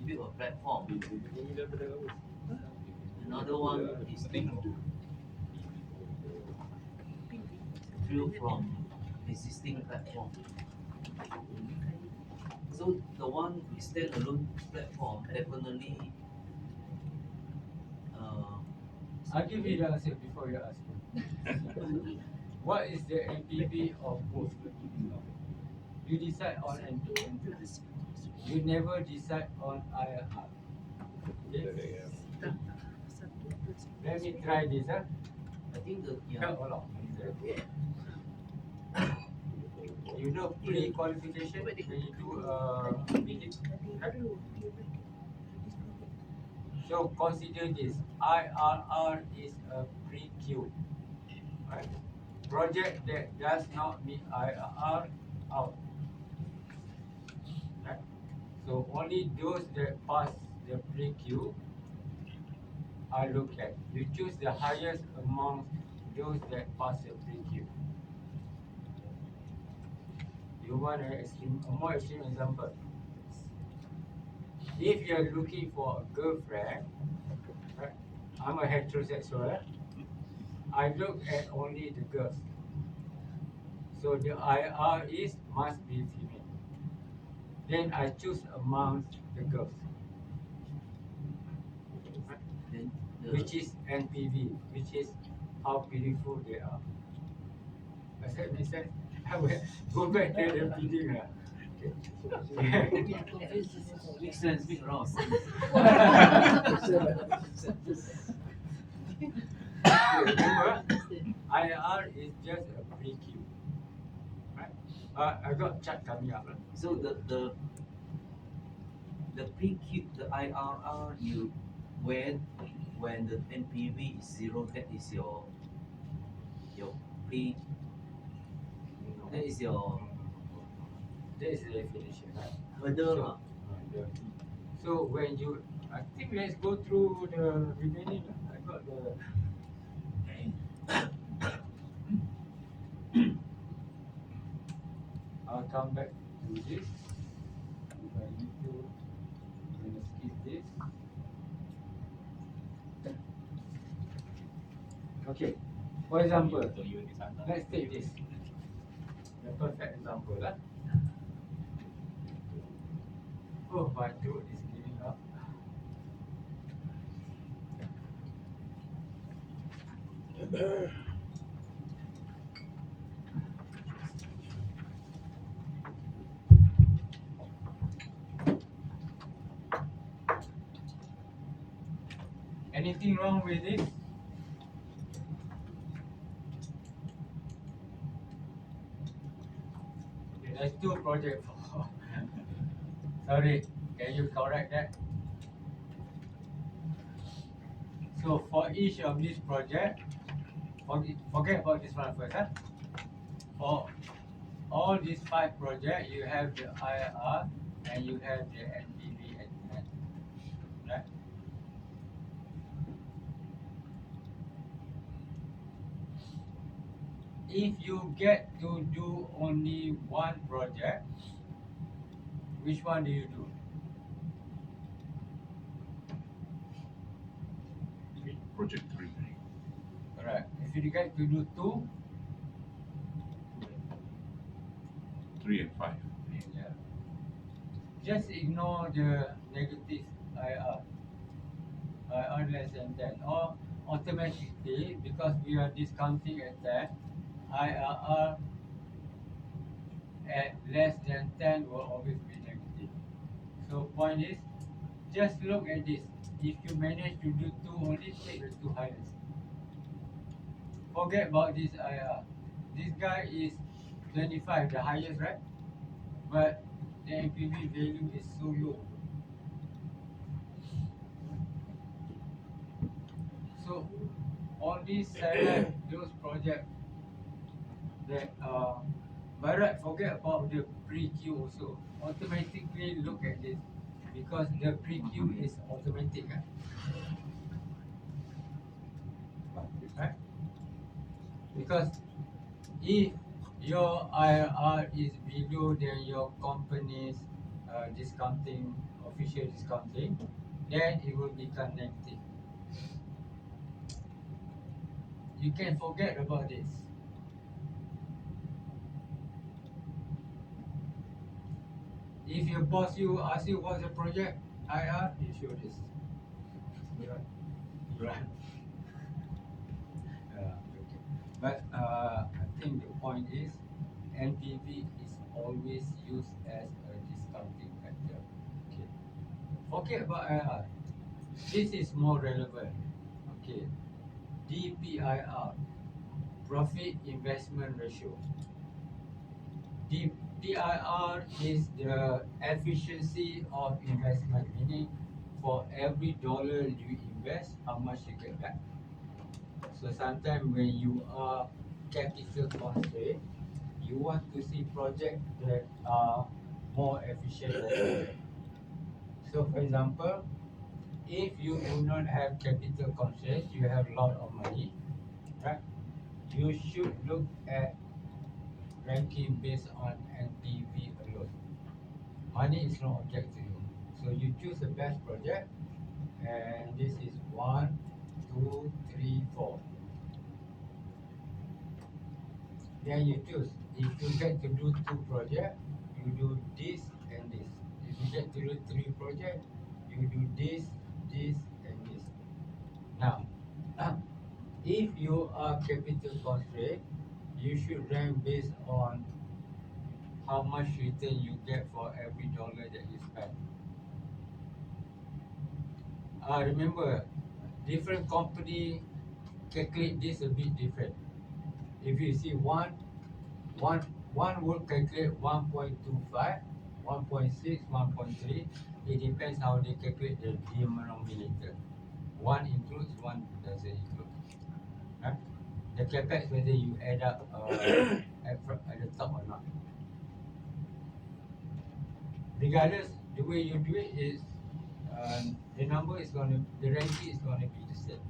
build a platform. Another one is to drill from existing platform. So the one with standalone platform definitely I'll give you the answer before you ask me. What is the NPV of both? You decide on NPV. You never decide on IRR. Okay? Let me try this. I think the Hold on. You know pre-qualification when you do bidding. So consider this. IRR is a pre-Q. Right? Project that does not meet IRR out. Right? So only those that pass the pre-Q are looked at. You choose the highest among those that pass the pre-Q. You want a more extreme example? If you are looking for a girlfriend, right? I'm a heterosexual. I look at only the girls. So the IR is must be female. Then I choose amongst the girls, then which is NPV, which is how beautiful they are. Does that make sense? I will go back to the bidding. makes sense, make a lot of sense. Remember, IRR is just a pre-Q, right? I got chart coming up. Right? So the pre-Q, the IRR you when the NPV is zero, that is your pre that is your That is the definition, right? hurdle So, lah. so when you, I think let's go through the remaining. I got the. I'll come back to this. If I need to, I'm gonna skip this. Okay. For example, let's take this. The perfect example, lah. Oh, my throat is giving up. Anything wrong with this? Okay, let's do project 4. Sorry, can you correct that? So for each of these project, forget about this one first. Huh? For all these 5 projects, you have the IRR and you have the NPV at the end, right? If you get to do only one project, which one do you do? Project 3. Correct. If you get to do 2, 3 and 5. yeah. Just ignore the negative IR. IR less than 10. Or automatically, because we are discounting at 10, IRR at less than 10 will always be negative. So point is, just look at this. If you manage to do 2, only take the 2 highest. Forget about this IR. This guy is 25, the highest, right? But the NPV value is so low. So only select those projects that by right, forget about the pre-Q also. Automatically look at this because the pre-Q is automatic. Right? Because if your IRR is below than your company's discounting, official discounting, then it will become negative. You can forget about this. If your boss ask you what's the project IR, you show this. Right. Okay. But I think the point is NPV is always used as a discounting factor. Okay. Forget about IR. This is more relevant. Okay. DPIR, profit investment ratio. DPIR is the efficiency of investment, meaning for every dollar you invest, how much you get back. So sometimes when you are capital constrained, you want to see projects that are more efficient than others. So for example, if you do not have capital constraints, you have a lot of money, right? You should look at ranking based on NPV alone. Money is no object to you. So you choose the best project, and this is 1, 2, 3, 4. Then you choose. If you get to do 2 projects, you do this and this. If you get to do 3 projects, you do this, this, and this. Now, if you are capital constrained, you should rank based on how much return you get for every dollar that you spend. Remember, different company calculate this a bit different. If you see one will calculate 1.25, 1.6, 1.3. It depends how they calculate the denominator. One includes, one doesn't include. Huh? The capex whether you add up at the top or not. Regardless, the way you do it is the number is the ranking is gonna be the same.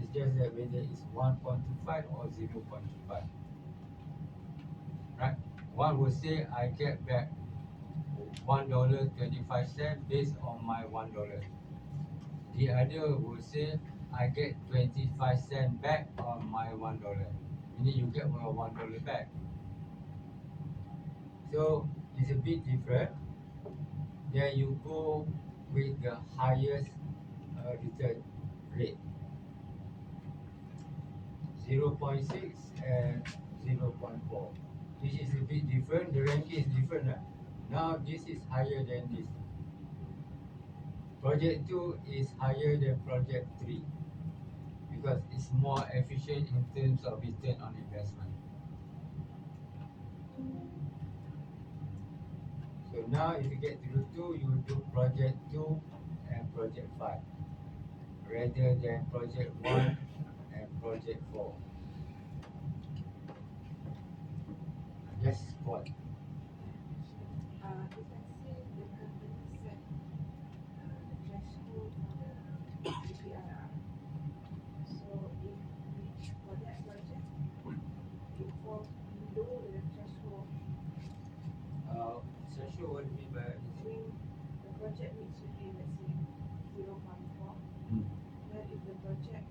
It's just that whether it's 1.25 or 0.25. Right? One will say I get back $1.25 based on my $1. The other will say I get 25 cents back on my $1. Meaning you get your $1 back. So it's a bit different. Then you go with the highest return rate. 0.6 and 0.4. This is a bit different. The ranking is different. Now this is higher than this. Project 2 is higher than project 3 because it's more efficient in terms of return on investment. So now if you get to the 2, you do project 2 and project 5 rather than project 1 and project 4. Yes, what? If let's say the company set the threshold for the APIR, so if we for that project, it falls below the threshold, Sasha, what do you mean by I mean the project needs to be let's say 0.4. Hmm. Then if the project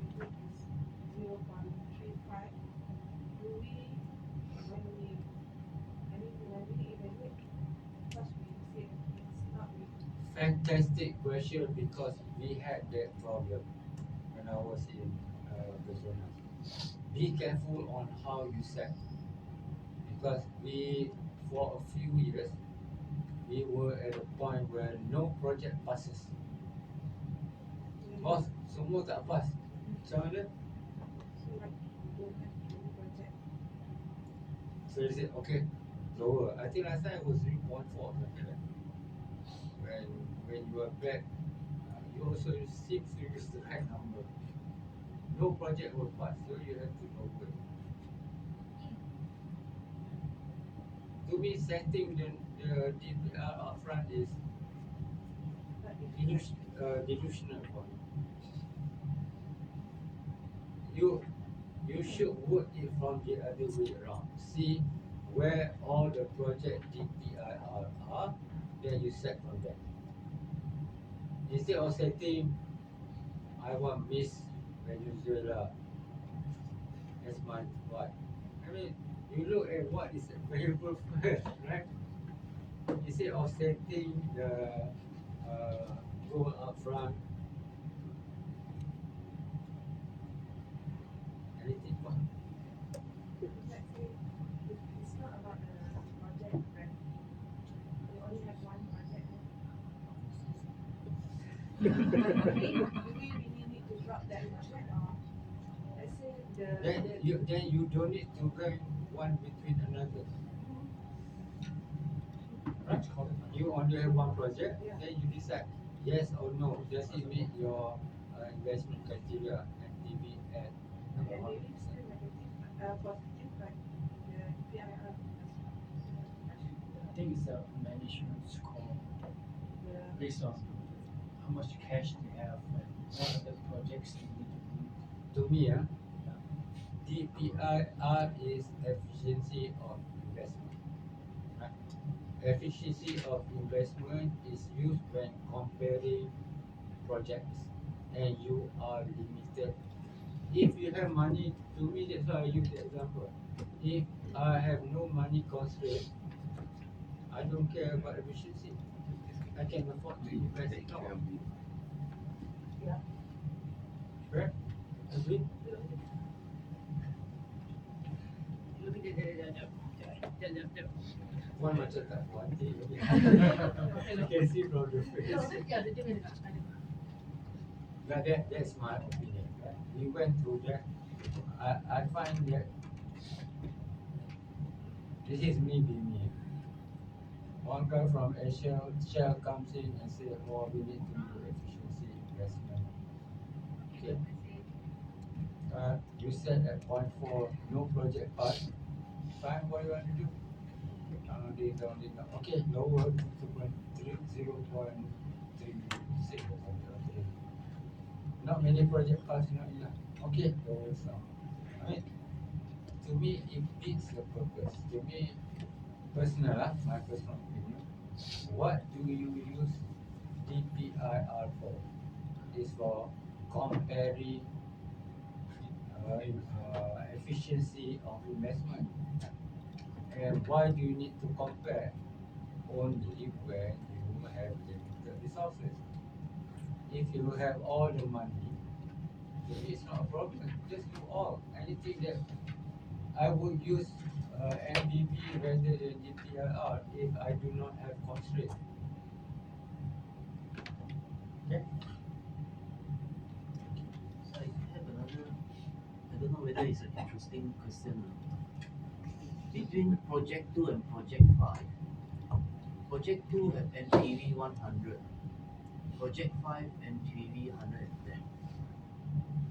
if it is 0.35, do we when we evaluate, because we said it's not with Fantastic question because we had that problem when I was in Petronas. Be careful on how you set because for a few years we were at a point where no project passes. Bos, semua tak pass. Macam mana? so like we don't have any project. So they said, okay, lower. I think last time it was 3.4 something like that. When you are back, you also seem to use the right number. No project will pass, so you have to lower it. To me, setting the DPR upfront is But if delusional for me. You should work it from the other way around. See where all the project DPIR are, then you set from there. Instead of setting, I want Miss Venezuela as my wife. I mean, you look at what is available first, right? Instead of setting the goal up front. Anything more? let's say if it's not about the project, right? We only have one project. Do we really need to drop that project, or let's say Then you don't need to rank one between another. Right? You only have one project, Yeah. then you decide yes or no. Does it meet your investment criteria NTV at and maybe still negative, positive, but the PIR I think it's a management score the based on how much cash they have and what are the projects they need to do. To me, DPIR is efficiency of investment. Right? Efficiency of investment is used when comparing projects and you are limited. If you have money, to me that's why I use the example. If I have no money constraint, I don't care about efficiency. I can afford to invest it now. yeah. Correct? Agree? One macam tak puas hati. You can see from the face. That's my opinion. Right? we went through that. I find that this is me being me. One guy from Shell comes in and say, "Oh, we need to do efficiency investment." Okay. You said at point 4, no project pass. Fine, what do you want to do? Okay, lower to 0.36 or something. Not many project pass, not enough. Okay, lower some. I mean, to me, it fits the purpose. To me, personal, my personal opinion. What do you use DPIR for? It's for comparing efficiency of investment. And why do you need to compare? Only when you have limited resources. If you have all the money, to me it's not a problem. Just do all. Anything that I would use MBB rather than DPIR if I do not have constraint. Okay? So I have another, I don't know whether it's an interesting question. Between project 2 and project 5, project 2 have NPV 100, project 5 NPV 110.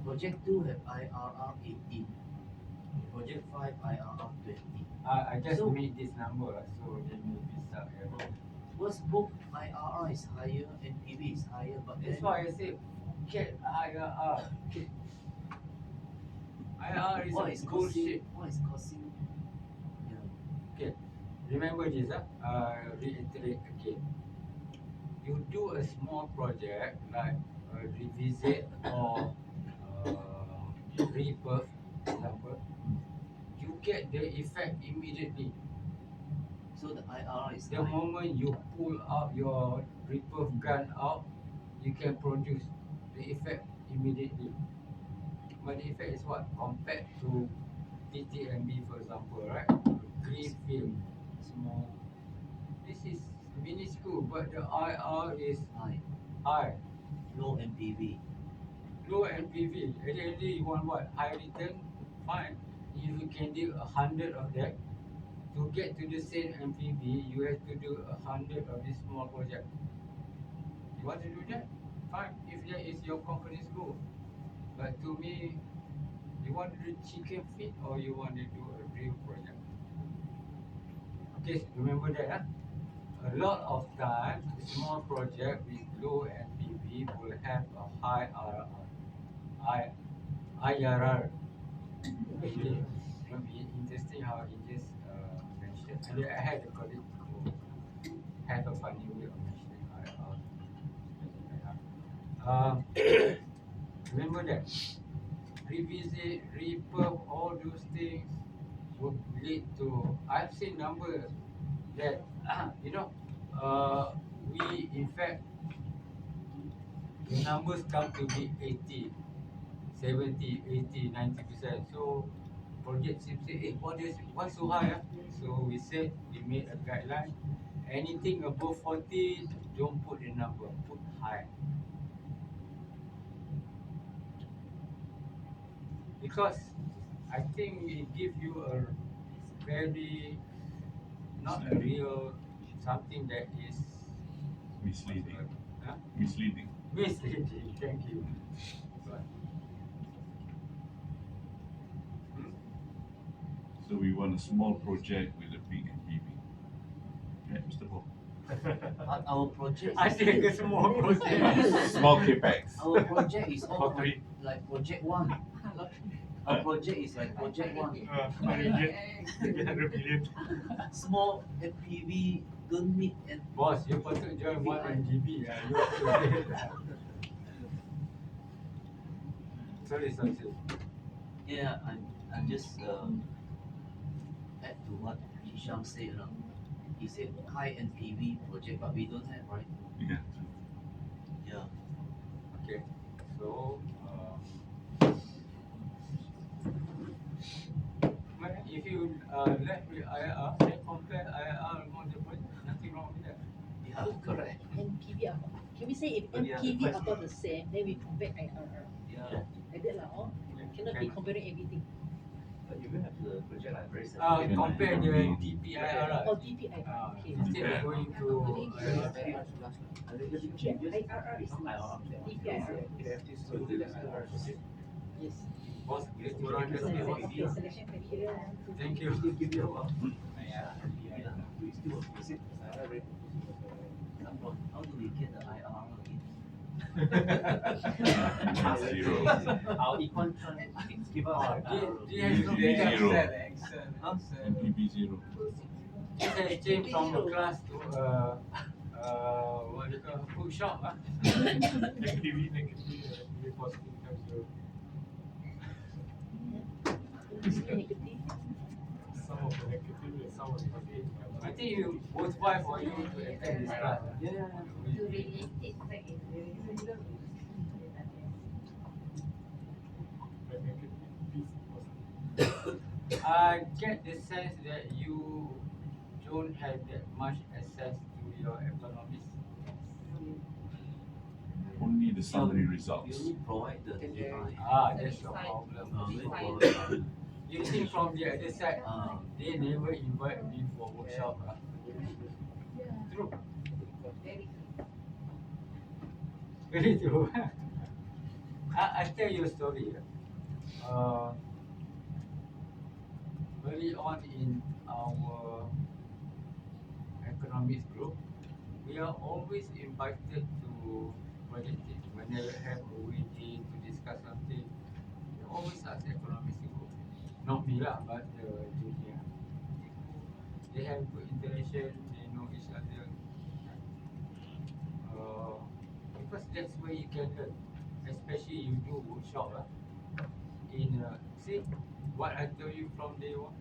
Project 2 have IRR 18, project 5 IRR 20. I just So- made this number, so there may be some error. Was both IRR is higher, NPV is higher, but That's then why I say get IRR. IRR what is is a causing, bullshit. what is causing, Okay, remember this, reiterate again. You do a small project like revisit or rebirth, for example, you get the effect immediately. so the IRR is The high. moment you pull out your rebirth gun out, you can produce the effect immediately. But the effect is what? Compared to TTMB, for example, right? Greenfield, small. This is minuscule, but the IR is High, high. low NPV. Low NPV. At the end of the day, you want what? High return? Fine. If you can do 100 of that, to get to the same NPV, you have to do 100 of this small project. You want to do that? Fine. If that is your company's goal. But to me, you want to do chicken feed or you want to do a real project? Okay, remember that. A lot of times, small project with low NPV will have a high IRR. Okay, it will be interesting how he just mentioned. And then I had a colleague who had a funny way of mentioning IRR. Remember that revisit, repurp, all those things would lead to. I've seen numbers that we in fact the numbers come to be 80, 70, 80, 90%. So project team say, hey, why so high? So we said we made a guideline. Anything above 40, don't put the number, put high. Because I think it gives you a very, not a real, something that is Misleading. Huh? Misleading. Misleading. Thank you. So we want a small project with a big NPV. Yeah, Mr. Paul. Our project I think a small project. Small capex. our project is all For three. like project 1. Our project is like project 1. Small NPV don't need and Boss, you patut join 1 MGB. You have to say that. Sorry. yeah, I'm just add to what Hisham said. He said high NPV project, but we don't have, right? Yeah. Yeah. Okay. So, well, if you left with IRR, then compare IRR among the project. Nothing wrong with that. Yeah, correct. NPV, can we say if But yeah, the NPV question- about the same, then we compare IRR? Yeah, Like that lah, oh. Cannot be comparing everything. But you will have the project like very Ah, sensitive. compare the DPIR. Oh, DPIR, okay. Instead of going to A little bit changes. IRR is Some IRR. DPIR. You have this so the IRR. Yes. boss great to run the Okay, selection criteria. Thank you. Still give you a we still is it IRR rate? How do we get the IRR again? Zero. Our econ give us They have to be Zero. Huh? NPV zero. This has changed from a class to what do you call food shop. Negative, positive times zero. Negative. Some of the negative and some of the positive. I think you worthwhile for you to attend this class. To relate it back in I get the sense that you don't have that much access to your economics. Only the summary We results. only provide the data. That's your problem. We provide. You think from the other side, Ah. they never invite me for workshop. True. Very true. I tell you a story. Early on in our economics group, we are always invited to project team. When they have a weekday to discuss something, they always ask economics to go. Not me lah, but the junior. They have good interaction, they know each other. Because that's where you can learn. Especially you do workshop see what I tell you from day one.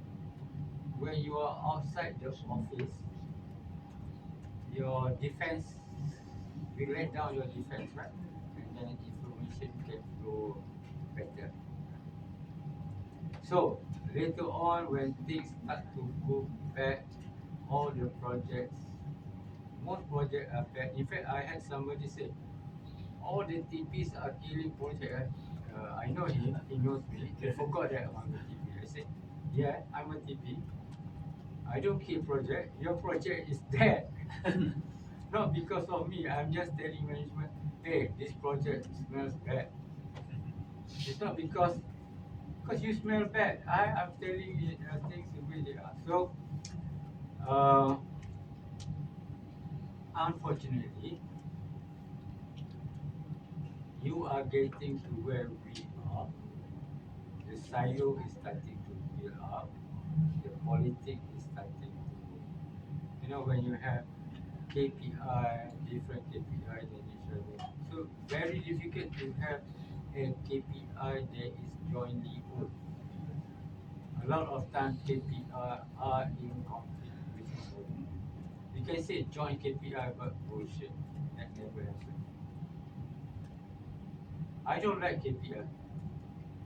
When you are outside the office, your defense, we let down your defense, right? And then information can flow better. So later on, when things start to go back, all the projects, most projects are bad. In fact, I had somebody say, all the TPs are killing project. I know he knows me. He forgot that I'm a TP. I said, yeah, I'm a TP. I don't kill project. Your project is dead. Not because of me. I'm just telling management, hey, this project smells bad. It's not because you smell bad. I'm telling you things the way they are. So, unfortunately, you are getting to where we are. The silo is starting to build up. The politics is starting to, when you have KPI, different KPI than each other. So very difficult to have a KPI that is jointly owned. A lot of times KPI are in conflict with each other. You can say joint KPI, but bullshit. That never happens. I don't like KPI.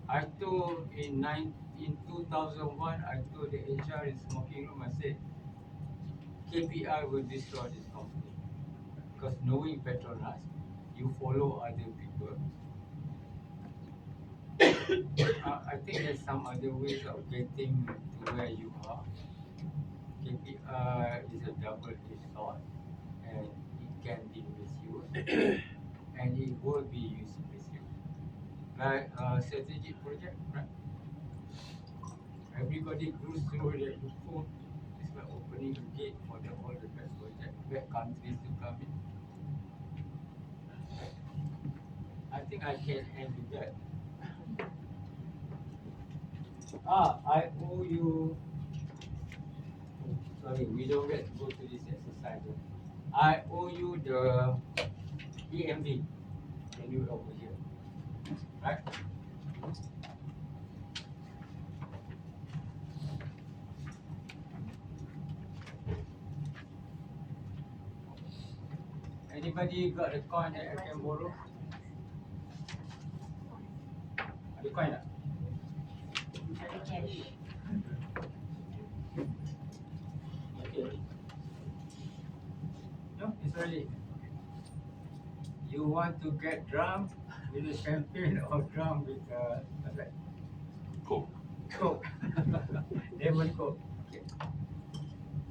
I told in 2001, I told the HR in smoking room, I said, KPI will destroy this company. Because knowing Petronas, you follow other people. I think there's some other ways of getting to where you are. KPI is a double-edged sword, and it can be misused, and it will be misused. Like a strategic project, right? Everybody goes through that before. It's like opening a gate for all the best project, bad countries to come in. I think I can handle that. I owe you. Sorry, we don't get to go to this exercise. I owe you the EMD. Can you over here? Right? Anybody got a coin that I can borrow? Ada coin tak? Ada cash. Okay. No, it's really. You want to get drunk with the champagne or drunk with what's that? Coke. Coke. Lemon Coke. Okay.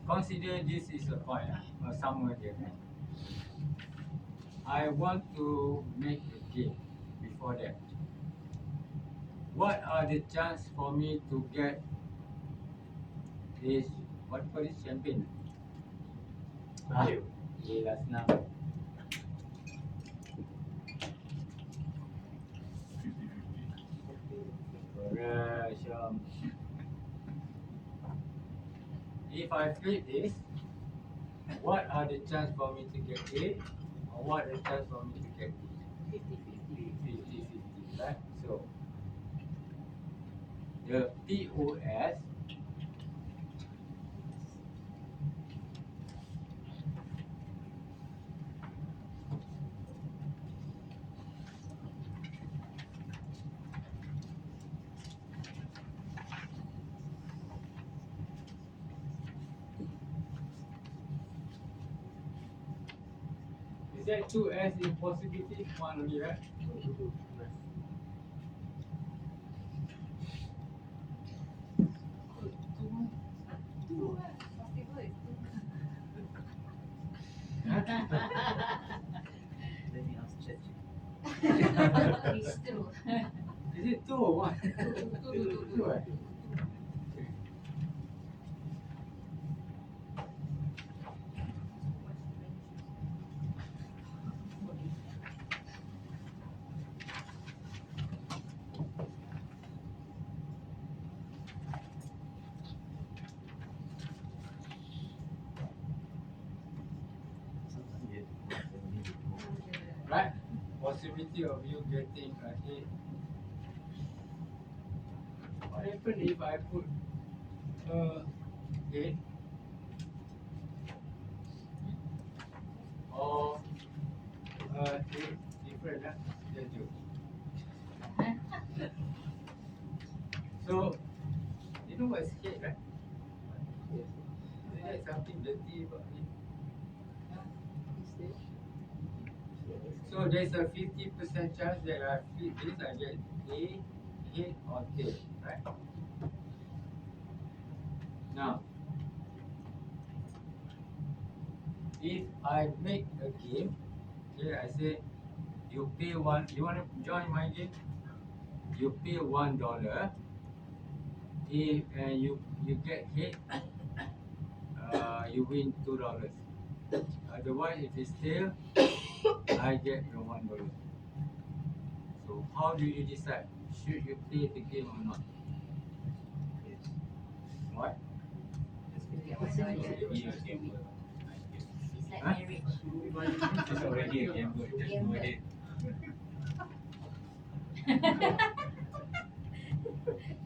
Consider this is a point, somewhere there. I want to make a game before that. What are the chance for me to get this, what call it, champagne? Value. Yelah, senang. 50-50. Correct, Syam. If I flip this, what are the chance for me to get A? Or what are the chance for me to get B? 50-50, right? So, the POS is that 2S in possibility? One only, right? Two lah. Possible is two. Let me ask Chat. It's two. Is it 2 or 1? Two, right? Sometimes you need to know. Right? Possibility of you getting a hit. What happen if I put hit or hit different, huh? Schedule. So, you know what's hit, right? Is there something dirty about it? So there's a 50% chance that I flip this, I get A, hit or tail, right? Now, if I make a game, okay, I say you pay one, you want to join my game? You pay $1. If you get hit, you win $2. Otherwise, if it's tail, I get the $1. So how do you decide? Should you play the game or not? What? It's like Huh? marriage. It's already a gamble, just do it.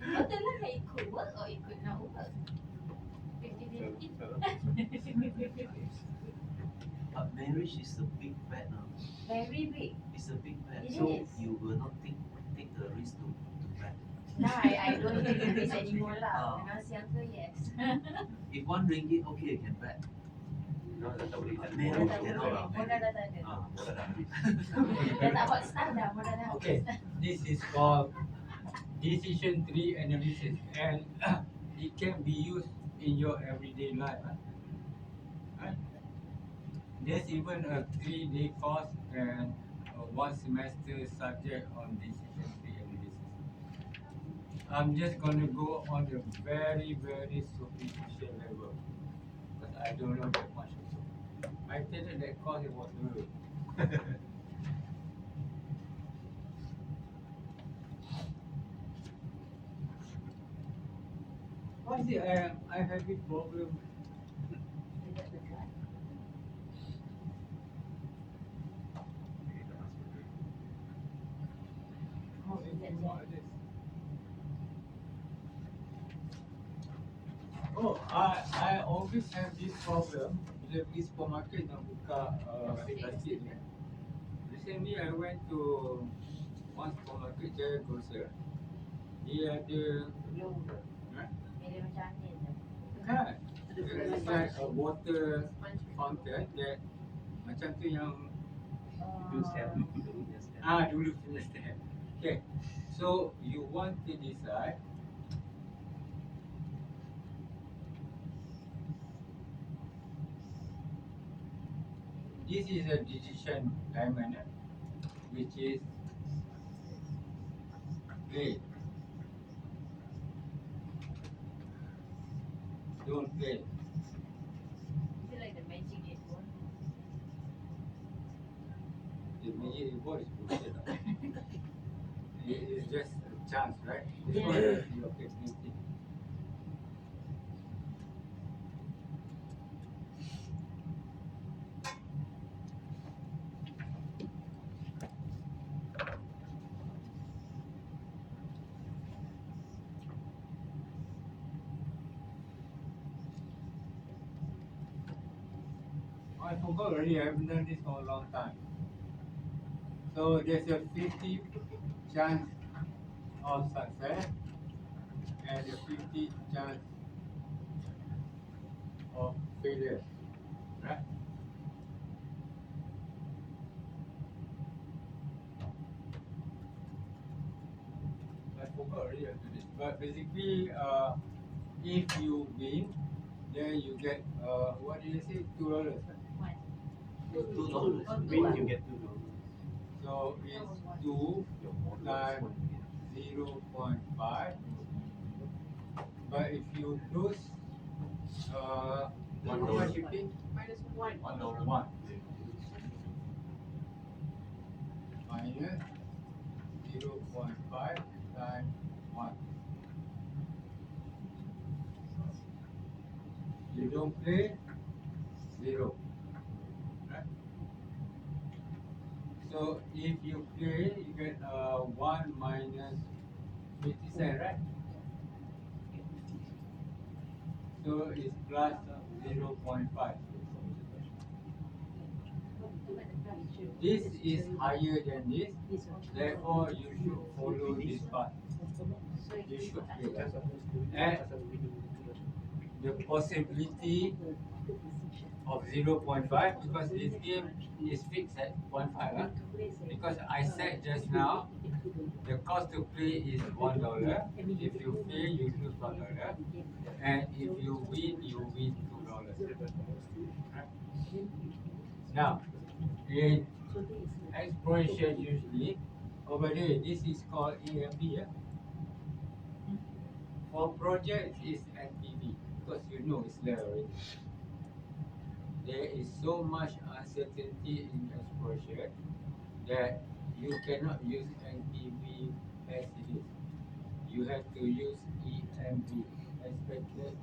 Betul lah, it could work or it could not work. 50-50. But marriage is a big bet now. Very big. It's a big bet. It So is. you will not take the risk to bet. Now I don't take the risk anymore lah. Ah. When I was younger, yes. If RM1, okay, you can bet. No, dah tak boleh. But Dah marriage tak cannot boleh. lah. Modal dah tak ada. Ah, dah tak habis. Dah tak hot start dah. Modal dah habis. Okay, this is called decision tree analysis, and it can be used in your everyday life. Right? There's even a 3-day course and a 1 semester subject on decision tree analysis. I'm just gonna go on the very, very superficial level because I don't know that much also. I attended that course, it was good. Why is it I have this problem? How is it like this? Oh, I always have this problem bila pergi supermarket nak buka plastik ni. Recently I went to one supermarket, Jaya Grocer. Dia ada Belum ke? eh, Dia macam angin je. kan? It's like a water fountain that macam tu yang Itu stem, itu punya stem. Dulu understand. Okay, so you want to decide this is a decision diamond, which is play. Don't play. Is it like the magic 8 ball? The magic ball is bullshit. It is just a chance, right? This Yeah. one is your capability. I forgot already. I haven't done this for a long time. So there's a 50 chance of success and a 50 chance of failure, right? I forgot already how to do this. But basically, if you win, then you get what did you say? $2. Right? $2. Win, you get $2. So it's 2 Your model times is 0.5. But if you lose, how much you pay? -1. $1. One. Minus 0.5 times 1. You don't play, 0. Right? So if you play, you get 1 minus 50 cents, right? So it's plus 0.5. This is higher than this, therefore you should follow this path. You should play. And the possibility of 0.5, because this game is fixed at 0.5, huh? Because I said just now, the cost to play is $1. If you fail, you lose $1. And if you win, you win $2. Right? Now, in exploration usually, over there, this is called AMB. Yeah? For projects, it's NPV, because you know it's there already. There is so much uncertainty in exploration that you cannot use NPV as it is. You have to use EMV, expected.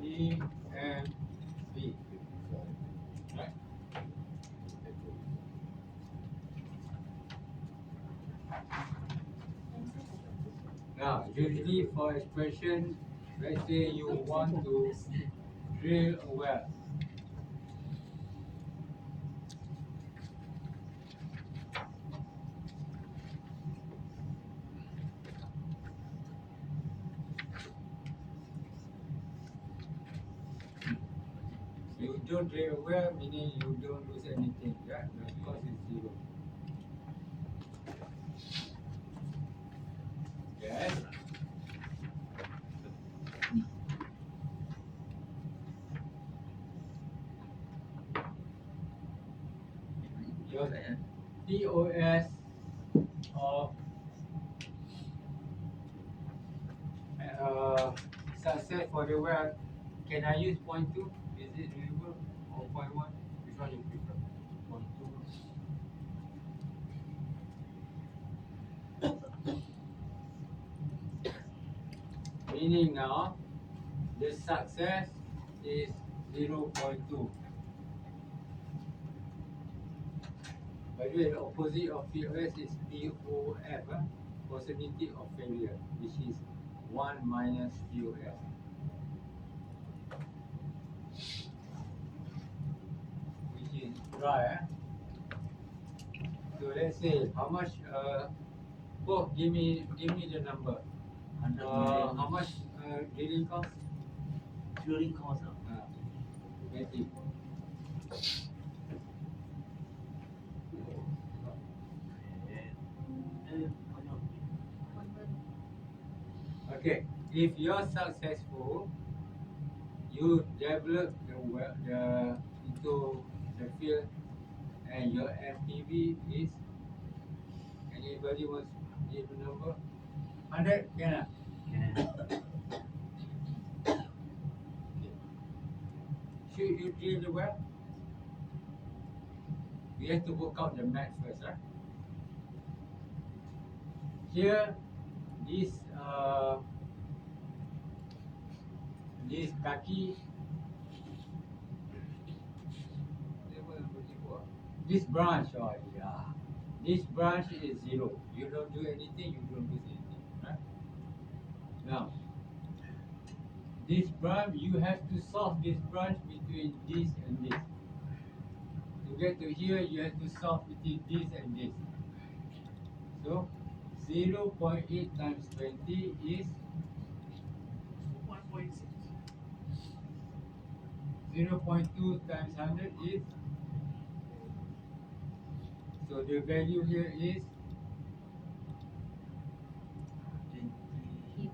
EMV. Right? Now, usually for expression, let's say you want to drill a well. You don't drill a well, meaning you don't lose anything. Yeah? The cost is 0. Yes. Your TOS of success for the well, can I use 0.2? Is it reasonable? Or 0.1? Which one you prefer? 0.2. Meaning now, the success is 0.2. By the way, the opposite of POS is POF, possibility of failure, which is 1 minus POS. Which is dry. So So let's say how much both give me the number. 100 How million much drilling cost? drilling cost. 20. Okay, if you're successful, you develop the into the field, and your MPV is, anybody wants to give a number? 100, can I? Should you drill the well? We have to work out the math first, right? Here, this kaki, this branch, oh yeah, this branch is 0. You don't do anything, you don't lose anything, right? Now, this branch, you have to solve this branch between this and this. To get to here, you have to solve between this and this. So, 0.8 times 20 is 0.2 times 100 is, so the value here is 20,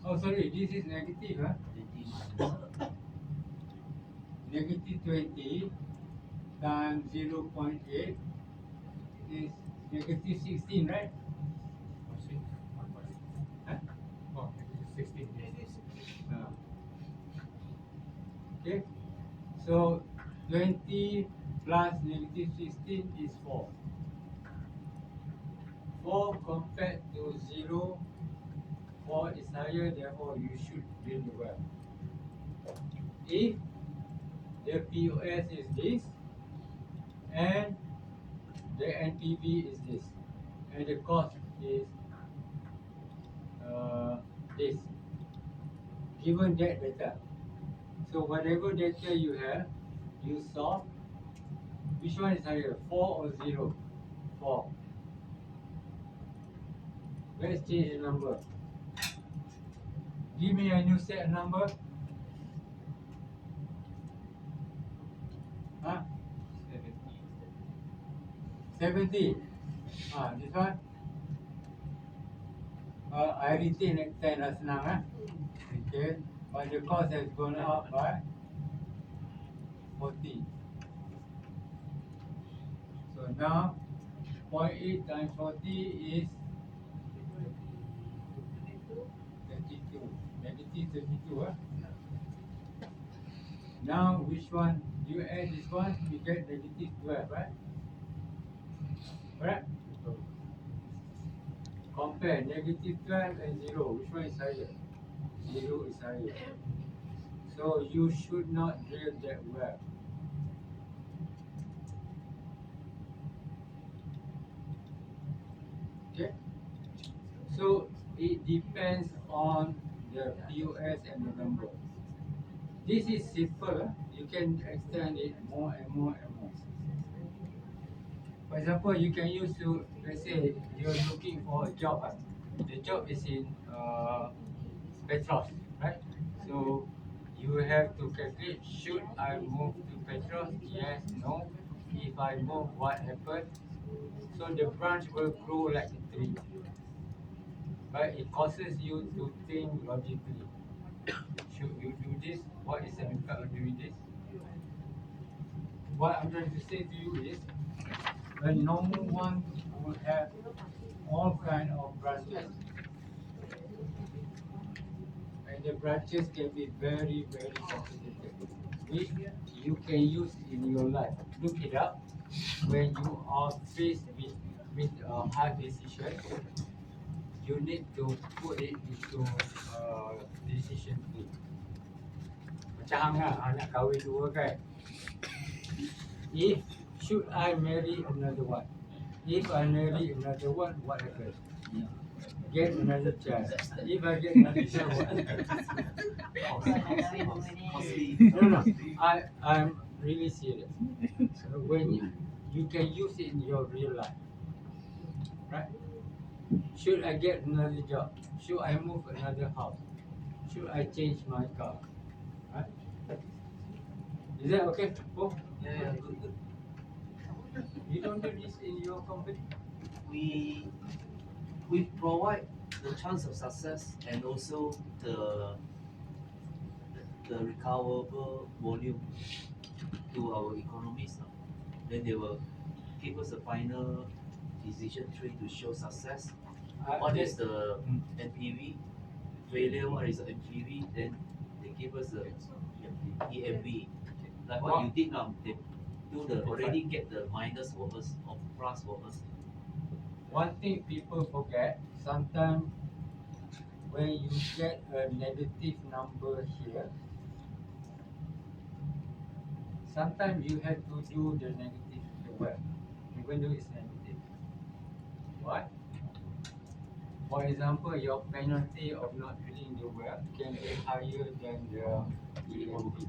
oh sorry, this is negative, huh? 20 minus Negative 20 times 0.8 is negative 16, right? Huh? Oh, 16. Okay, so 20 plus negative 16 is 4. 4 compared to 0, 4 is higher, therefore you should drill the well. If the POS is this, and the NPV is this, and the cost is this, given that data. So whatever data you have, you solve. Which one is higher, 4 or 0? 4. Let's change the number. Give me a new set number. Huh? 70. This one? I retain at 10 as now, okay, but the cost has gone up by 40. So now 0.8 times 40 is 32. Negative 32. Huh? Now which one? You add this one, you get negative 12, right? Correct? Compare negative 12 and 0. Which one is higher? 0 is higher. So you should not drill that well. Okay? So it depends on the POS and the number. This is simple. You can extend it more and more and more. For example, you can use to, let's say you're looking for a job. The job is in Petros, right? So you have to calculate, should I move to Petros? Yes, no. If I move, what happens? So the branch will grow like a tree. But it causes you to think logically. Should you do this? What is the impact of doing this? What I'm trying to say to you is, no one will have all kind of branches, and the branches can be very, very complicated, which you can use in your life. Look it up when you are faced with a hard decision. You need to put it into decision tree. Macam anak kahwin dua kan. If should I marry another one? If I marry another one, what happens? Get another child. If I get another child, what happens? costly. No, I'm really serious. When you can use it in your real life, right? Should I get another job? Should I move another house? Should I change my car? Right? Is that okay? Oh, Yeah, good. you don't do this in your company? We provide the chance of success and also the recoverable volume to our economists. Then they will give us a final decision tree to show success. What is the NPV? Failure, what is the NPV? Then they give us the EMV. Like what you did now, they do the already get the minus for us or plus for us. One thing people forget, sometimes when you get a negative number here, sometimes you have to do the negative as well, even though it's negative. Why? For example, your penalty of not drilling the well can be higher than the EMV.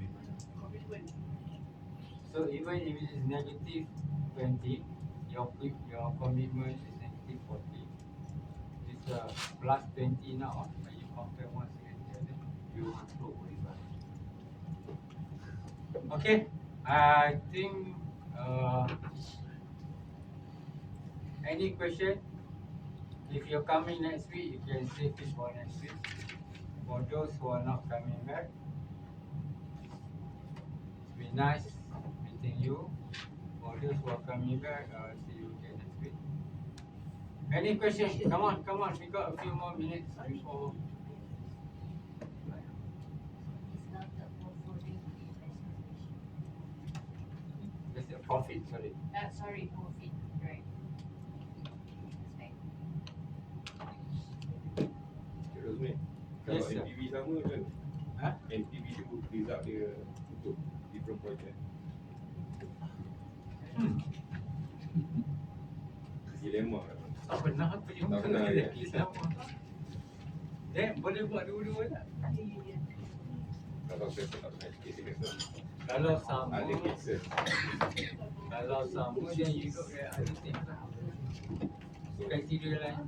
So even if it is negative 20, your commitment is negative 40. It's plus 20 now. When you compare one with the other, you improve. Okay, I think any question? If you're coming next week, you can save it for next week. For those who are not coming back, it's been nice meeting you. For those who are coming back, see you again next week. Any question? Come on. We got a few more minutes before. That's a profit, sorry. Sorry, profit, right. Cik Rosmi, kalau Yes, sir. NPV sama kan? Ha? NPV dia result dia untuk different project. Dilema lah. Tak pernah aku jumpa Tak pernah, ya. lelaki sama. Boleh buat dua-dua tak? Kalau saya tak pernah sikit dia kata Kalau sama, ada cases. kalau sama then you look at other things lah. So Criteria lain.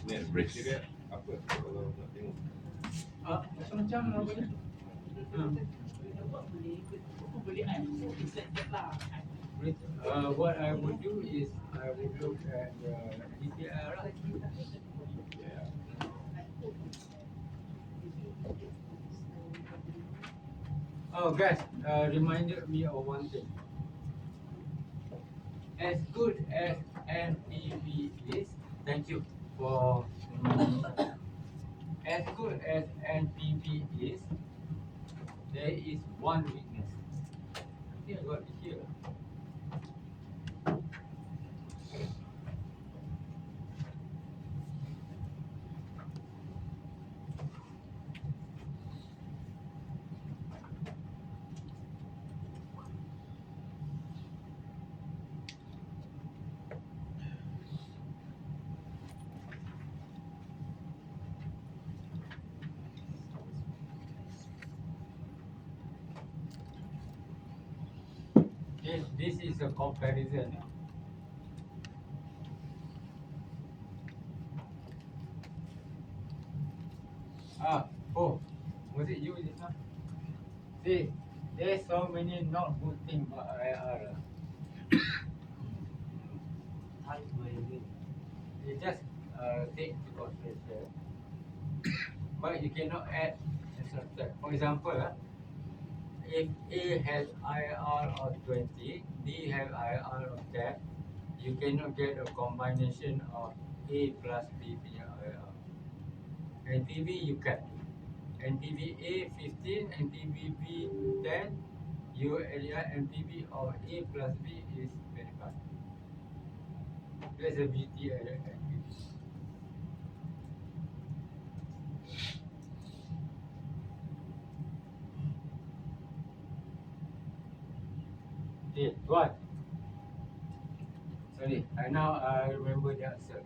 net criteria apa kalau nak tengok? Macam-macam apa ni? What I would do is I would look at the DPR lah. Yeah. Oh guys, reminded me of one thing. As good as NPV is, thank you for reminding me. As good as NPV is, there is one weakness. I think I got it here. This is a comparison. Was it you just now? See, there's so many not good things about IR. Time value. You just take into consideration, but you cannot add and subtract. For example, if A has IR of 20, D has IR of 10, you cannot get a combination of A plus B punya IR. NPV you can. NPV A 15, NPV B 10, you NPV of A plus B is 25. That's a VT NPV. Okay, what? Sorry, I remember the answer.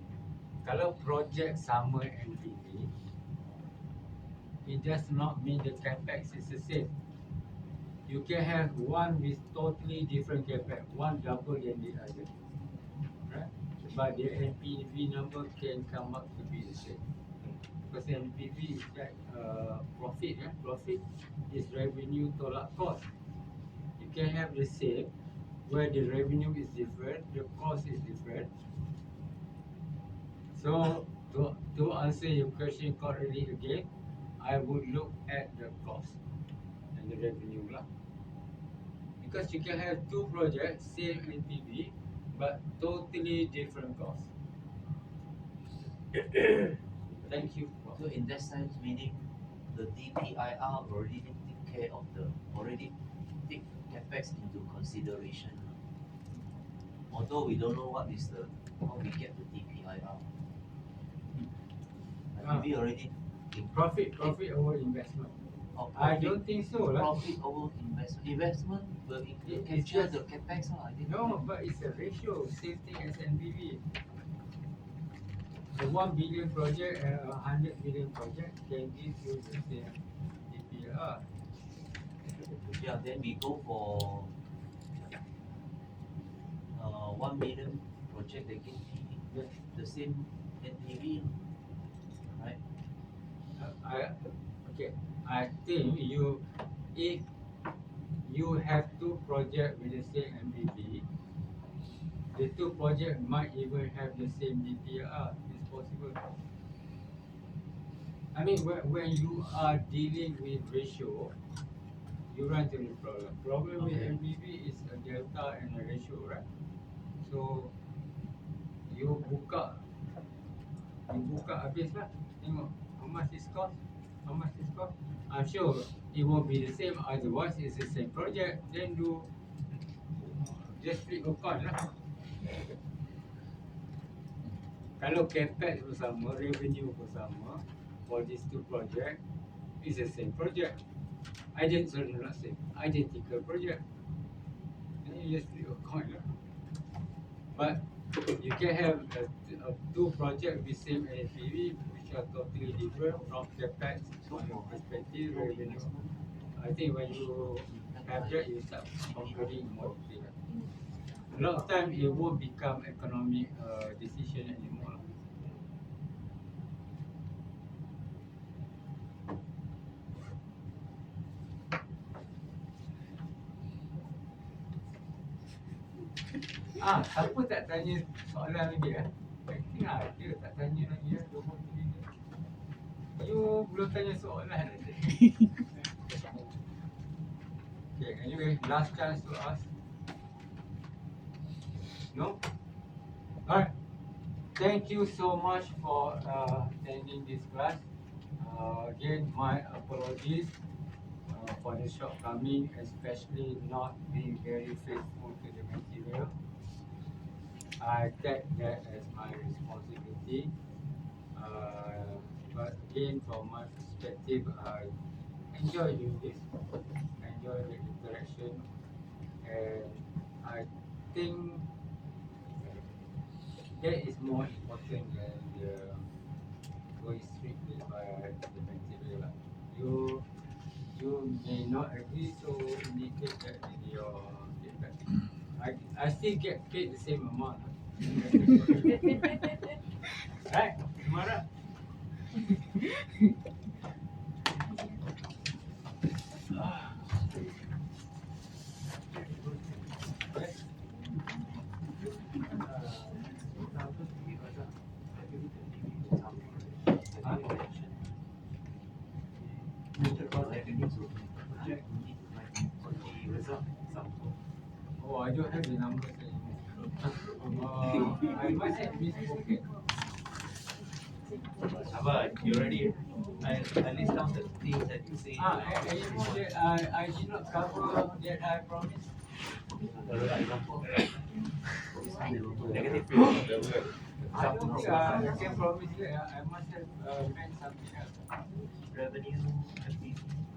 Kalau project sama NPV, it does not mean the capex is the same. you can have one with totally different capex, one double than the other, right? But the NPV number can come up to be the same. Because NPV is like profit, profit is revenue tolak cost. You can have the same, where the revenue is different, the cost is different. So to answer your question correctly again, I would look at the cost and the revenue lah. Because you can have two projects, same NPV, but totally different costs. Thank you. So in that sense, meaning the DPIR already take care of already take capex into consideration. Although we don't know what is how we get the DPIR. Maybe already Profit over investment. I don't think so lah. Profit over investment. Investment will It's capture just- the capex lah. I think. No, but it's a ratio, same thing as NPV. The 1 billion project and a 100 million project can give you the same DPR. Yeah, then we go for 1 million project that gives the same NPV, right? I think if you have two projects with the same NPV, the two projects might even have the same DPR. It's possible. I mean, when you are dealing with ratio, you run into this problem. Problem with Okay. NPV is a delta and a ratio, right? So you buka habis lah. Tengok how much this cost. I'm sure it won't be the same, otherwise it's the same project. Then just flip a coin lah. Kalau capex bersama, revenue bersama for these two project, it's the same project. Identical project. Then you just flip a coin lah. But you can have two projects with same NPV which are totally different from capex perspective, revenue. I think when you have that, you start comparing more detail. A lot of time it won't become economic decision anymore. Siapa tak tanya soalan lagi I think ada tak tanya lagi 20 minit. You belum tanya soalan. Okay, anyway, last chance to ask. No? Alright. Thank you so much for attending this class. Again, my apologies for the shortcoming, especially not being very faithful to the material. I take that as my responsibility. But again, from my perspective, I enjoy doing this, enjoy the interaction, and I think that is more important than going strictly by the material. You may not agree, so indicate that in your feedback. I still get paid the same amount. Right? Mara? Oh, I don't have the numbers anymore. I must have misspoken. Abba, you already, I list down the things that you say. Anymore that I did not cover that I promised. Example. Negative I don't think I can promise that. I must have meant something else. revenue,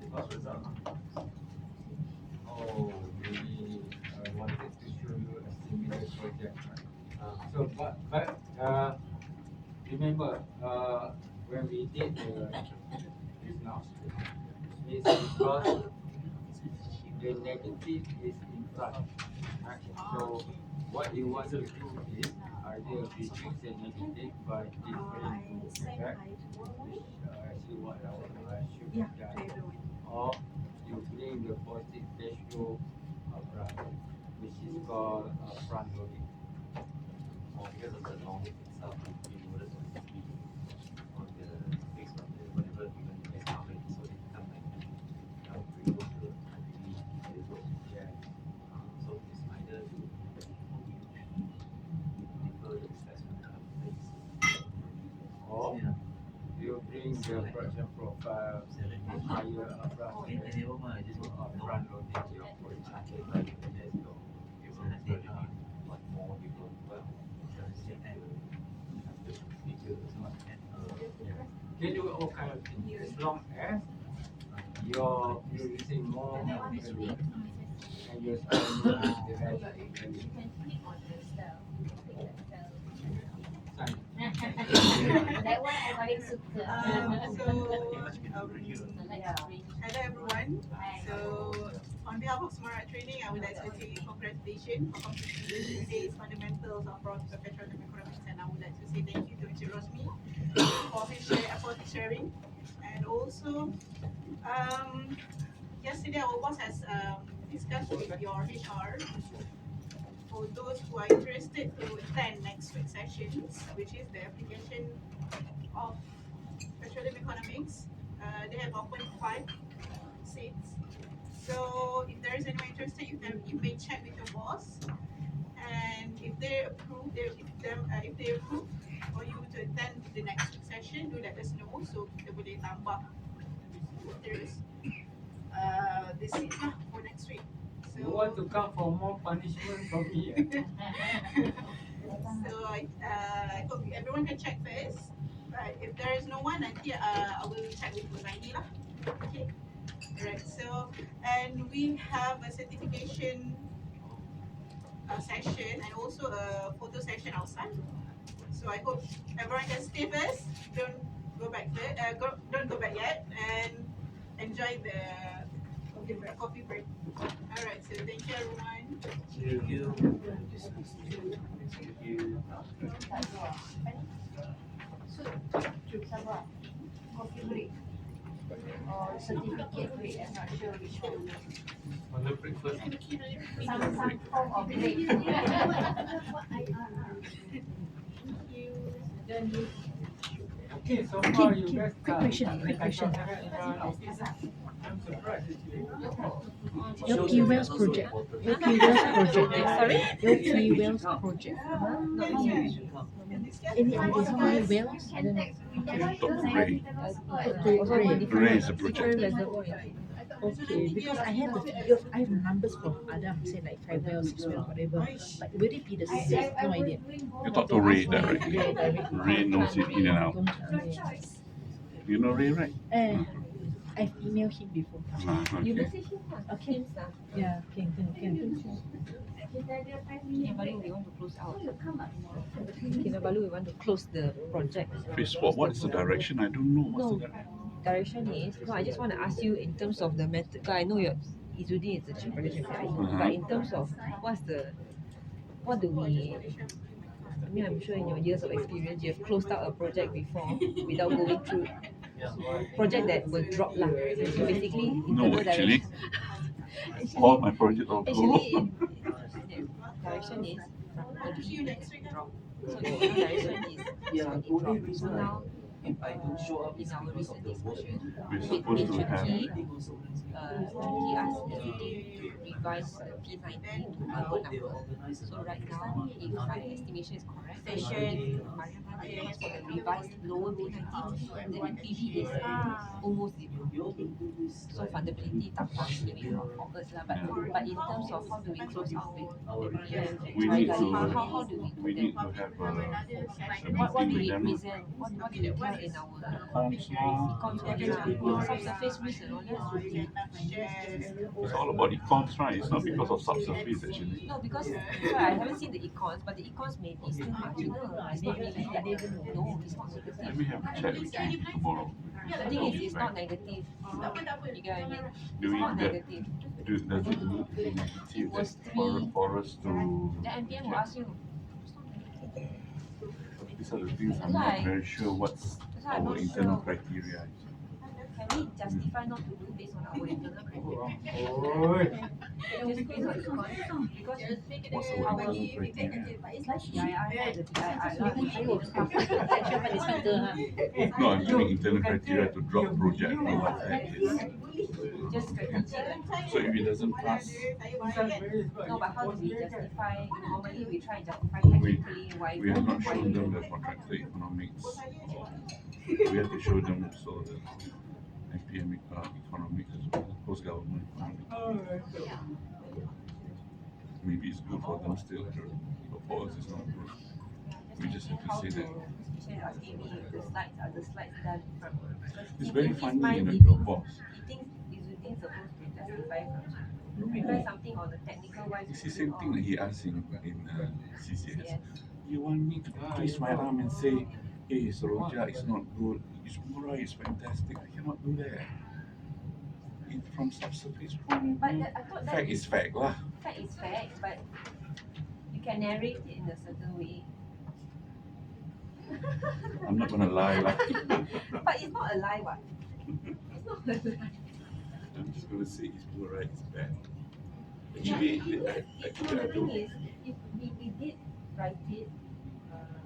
the cost result. Oh, maybe I wanted to show you a similar project. So, but remember, when we did this now, it's because the negative is in front. Right? So what you want to do is either reduce the negative by different effect, which actually what I should Yeah, have to done, everyone. or you bring the positive cash flow upright, which is called front loading. Or because of the logic itself, in order to be on the base of the whatever given discount rate, so they become like pretty close to actually very low. Yeah. So it's either to defer the assessment phase. Or Yeah. you bring the production profile higher upfront In and never mind, I just want to know. front loading your production. What more people, well, Can do all kind of things as long as you're using more value and you're spending the rest of the value. You can click on the cell. Click that cell. Sign. That one I paling suka. Hello everyone. So on behalf of Smart Training, I would like to say congratulations for completing today's fundamentals of petroleum economics, and I would like to say thank you to Mr. Rosmi for his sharing. And also, yesterday our boss has discussed with your HR for those who are interested to attend next week's sessions, which is the application of petroleum economics. They have opened 5 seats. So if there is anyone interested, you may check with your boss, and if they approve, if they approve for you to attend the next week's session, do let us know so kita boleh tambah terus the seats lah for next week. So You want to come for more punishment from me? So I hope everyone can check first. But if there is no one, nanti I will check with Zaini lah. Okay. Alright. So and we have a certification session and also a photo session outside. So I hope everyone can stay first. Don't go back don't go back yet, and enjoy the coffee break. Alright. So thank you everyone. Thank you. Thank you. Sabar. Coffee break. Or certificate break. I'm not sure which one. On the breakfast. Some form of break. Okay, so far you guys quick question. I'm surprised actually. Your Key Wells project. Your Key Wells project. Sorry? Your Key Wells project. Any idea how many wells? I don't know. Ray is a project. Okay, because I have the figure, I have numbers from Adam, say like 5 wells, 6 wells, whatever. But will it be the same? No idea. You talk to Ray directly. Ray directly. Ray knows it in and out. You know Ray, right? I've emailed him before. Okay. Okay. Yeah, can. Kinabalu, we want to close out. Kinabalu, we want to close the project. Phase 4, what is the direction? I don't know. What's the direction? Direction is, no, I just want to ask you in terms of the method, because I know your Izudin is the chief project manager, but in terms of what do we, I mean, I'm sure in your years of experience, you have closed out a project before without going through project that will drop lah. So basically, No, internal actually, direction. all my projects are Actually, go. direction is from See you next week. drop. So the internal direction is drop. So now, If I don't show up, in it's our because of recent the work. discussion, We're with supposed to have. Chucky asked Izudin to revise the P90 to our numbers. So right now, if my estimation is correct, Mariam has for the revised lower P90, the NPV is almost zero. So fundability tak pasti maybe from August lah, but in terms of how do we close out with We need to. how do we We do need that? to have a What do meeting with we them. present? What do we apply in our Comms law. subsurface risk and all that? It's all about econs, right? It's not because of subsurface actually. No, because I haven't seen the econs, but the econs may be still marginal. It's not really that. No, it's not Let negative. me have a chat with you tomorrow. The thing is, it's not negative. You get what I mean? It's Doing not that, negative. does it need to be negative was for us to The MPM will ask you. these are the things I'm That's why not very sure what's That's why I'm our not internal sure. criteria. Can we justify not to do based on our internal criteria? Oi. Just based on econ. Because What's our our internal criteria? BIR lah, the BIR lah. 还有 action 帮你唱歌哈。 No, I'm giving internal criteria to drop project. I don't know what that is. Just strategic. So if it doesn't pass, No, but how do we justify? Normally we try and justify technically why we have not why shown we them do. the contractor economics. We have to show them also the FPM economics as well, post government economics. Maybe it's good for them still, but for us it's not good. We just have to say that. Mr. Kishan is asking me if the slides are the slides done from. It's very funny, mind, your boss. he thinks it's supposed to be justified from. Prepare something on the technical wise. It's the same thing that he asked in CCS. You want me to twist my arm and say, hey, Saroja is not good, Ismura is fantastic. I cannot do that. From subsurface point But of view, I thought that fact is fact lah. fact is fact, but you can narrate it in a certain way. I'm not gonna lie lah. But it's not a lie, what? It's not a lie. I'm just gonna say Ismura is bad. Yeah, Actually, the thing is, if we did write it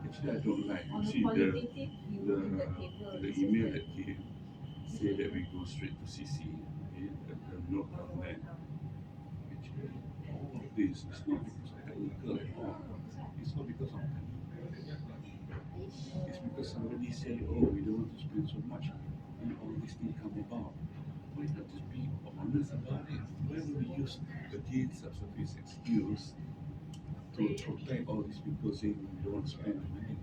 actually I don't like. on You a see qualitative view in the paper. the it's email just that came say that we go straight to CC. Okay? The note on that. Actually, all of this is not because of technical at all. It's not because of technical. It's because somebody said, oh, we don't want to spend so much, and all these things come about. Why not just be honest about it? Why don't we use again subsurface excuse to protect all these people saying we don't want to spend the money?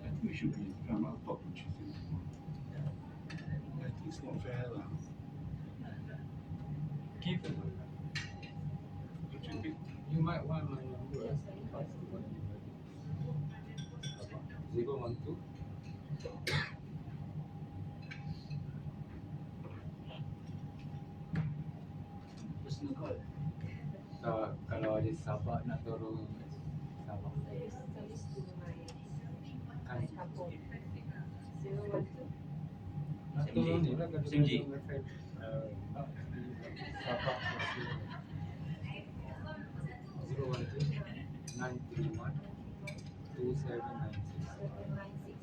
I think we should be come out talk to Chief tomorrow. I think it's not fair lah. Keep it. Don't you think? You might want my number. 012 Personal call. kalau ada sahabat nak tolong sahabat service to my kan kampung. 012. nak tolong ni lah kalau SMG. tolong my friend sahabat 012 931 2796 796.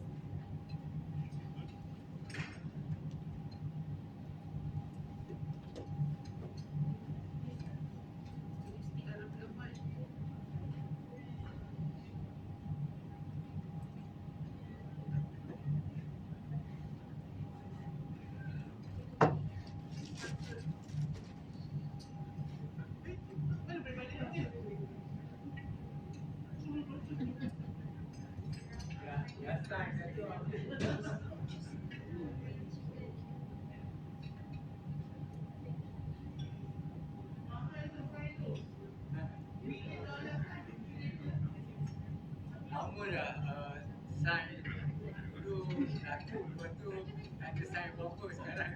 Lama dah sign dulu satu, lepas tu ada sign berapa sekarang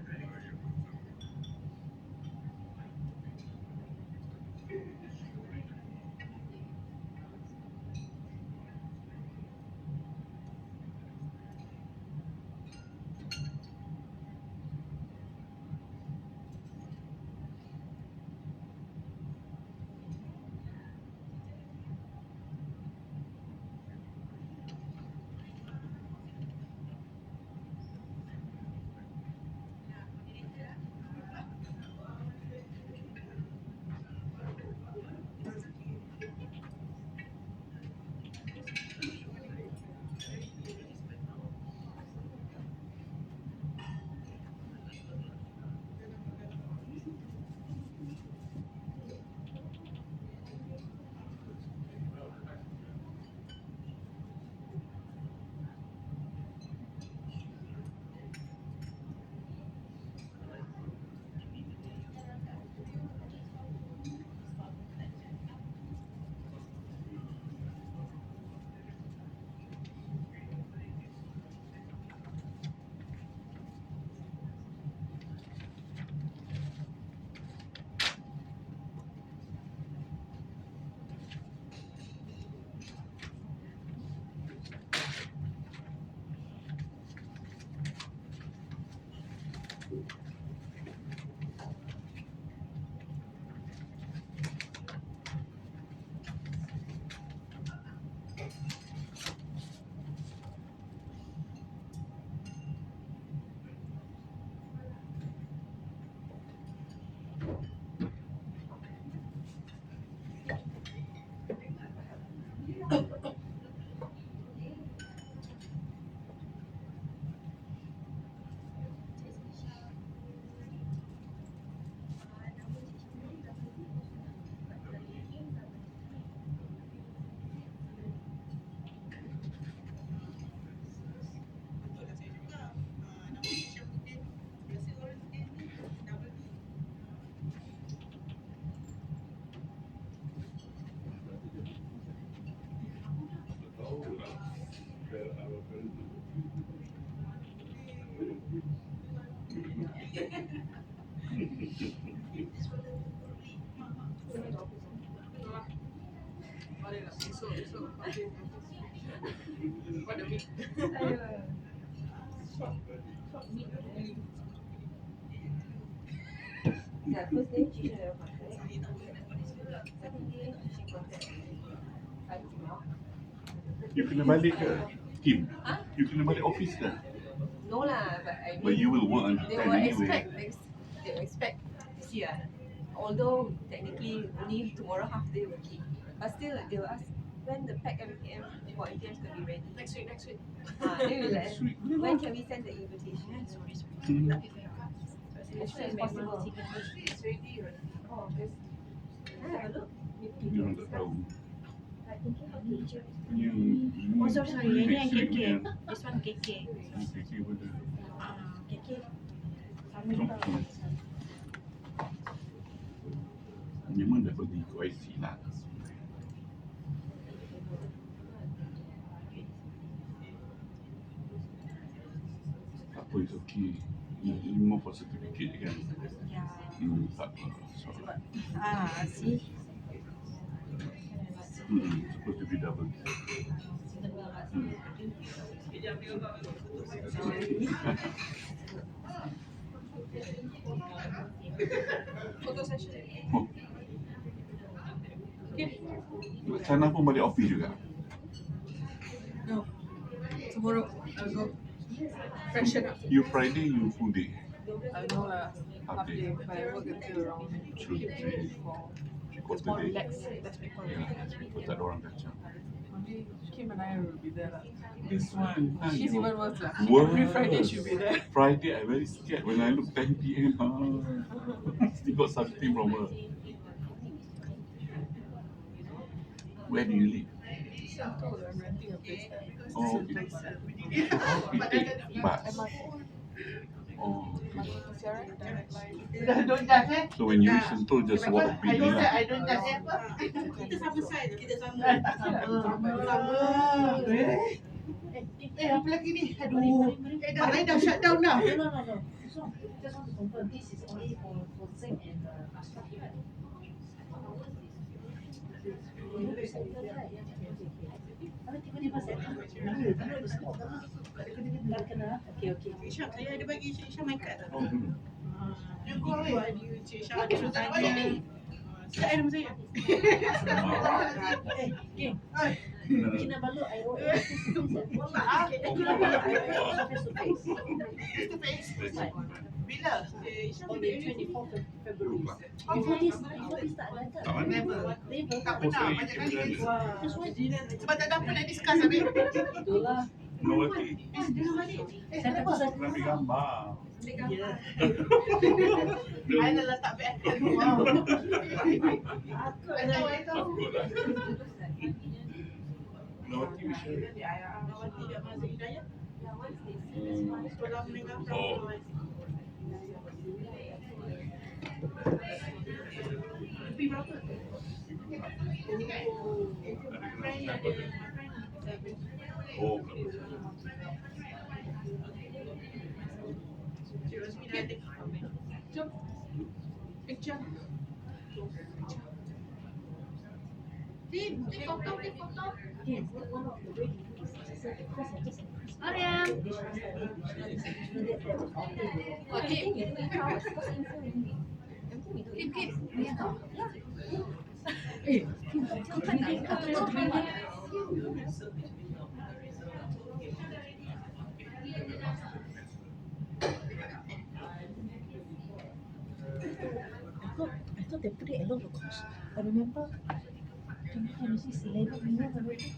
Yeah, first day she should have contact. Second day she contact Fatima. You kena balik ke, Kim? Huh? You kena balik office ke? No lah, but I mean But you will work until they 10 will anyway. expect see although technically only tomorrow half day working, but still they will ask when the pack MTM for MTM is gonna be ready. Next week. Then we like, when can we send the invitation? As soon as possible. It's ready already. Oh, just have a look. You orang tak tahu. Oh, sorry, ini yang KK. Yang This one KK. KK pada. KK. Memang dah pergi ke IC lah. Tak apa, it's okay. Ini more for certificate kan? Yeah. Tak apa. Sorry. See? Supposed to be double. Photo session. Oh. Sana pun balik office juga. No. Tomorrow I'll go. Freshen up. You Friday, you full day. I know lah. Half day. But I work until around 3 It's quarter more day. relaxed. That's because Tak ada orang kacau. only Kim and I will be there lah. This one. She's even worse lah. Worse. Every Friday she'll be there. Friday, I very scared when I look 10 p.m. Still got something from her. Where do you live? I'm renting a place there. Oh, okay. So how we take bus? Oh, okay. Don't judge eh. So when you reach Sentul, just walk a bit lah. I don't judge eh. Kita sama side. Kita sama. Apa lagi ni? Aduh. Dah lain dah shut down dah. No. So, just want to confirm, this is only for Zeng and Ashraf, right? Tiba-tiba settle. Kena. Okay. Isha, saya ada bagi Isha main kad. Oh, You go away. Isha ada suruh tanya. Saya nama saya. Kim, Kinabalu, I wrote face to face. Face to face. Bila? On the 24th of February. Before this tak ada ke? tak mana? Never. Never. Tak pernah. Banyak kali. That's why Sebab tak dapat nak discuss habis. itulah. Melawati. Jangan balik. Saya tak pasal. Nak ambil gambar. Ya. I dah letak beg. Wow. I tahu. Takut lah. Melawati Wisha. Awati dah masuk hidayah. Sekolah menengah. Oh. Lebih berapa? Oh, Cik Rosmi dah ada. Jom. Picture. Tim, foto. Kim, one of the way Mariam. Okay, you do it house. Kim. I thought they put it along the cost. I remember 2026 11 million already.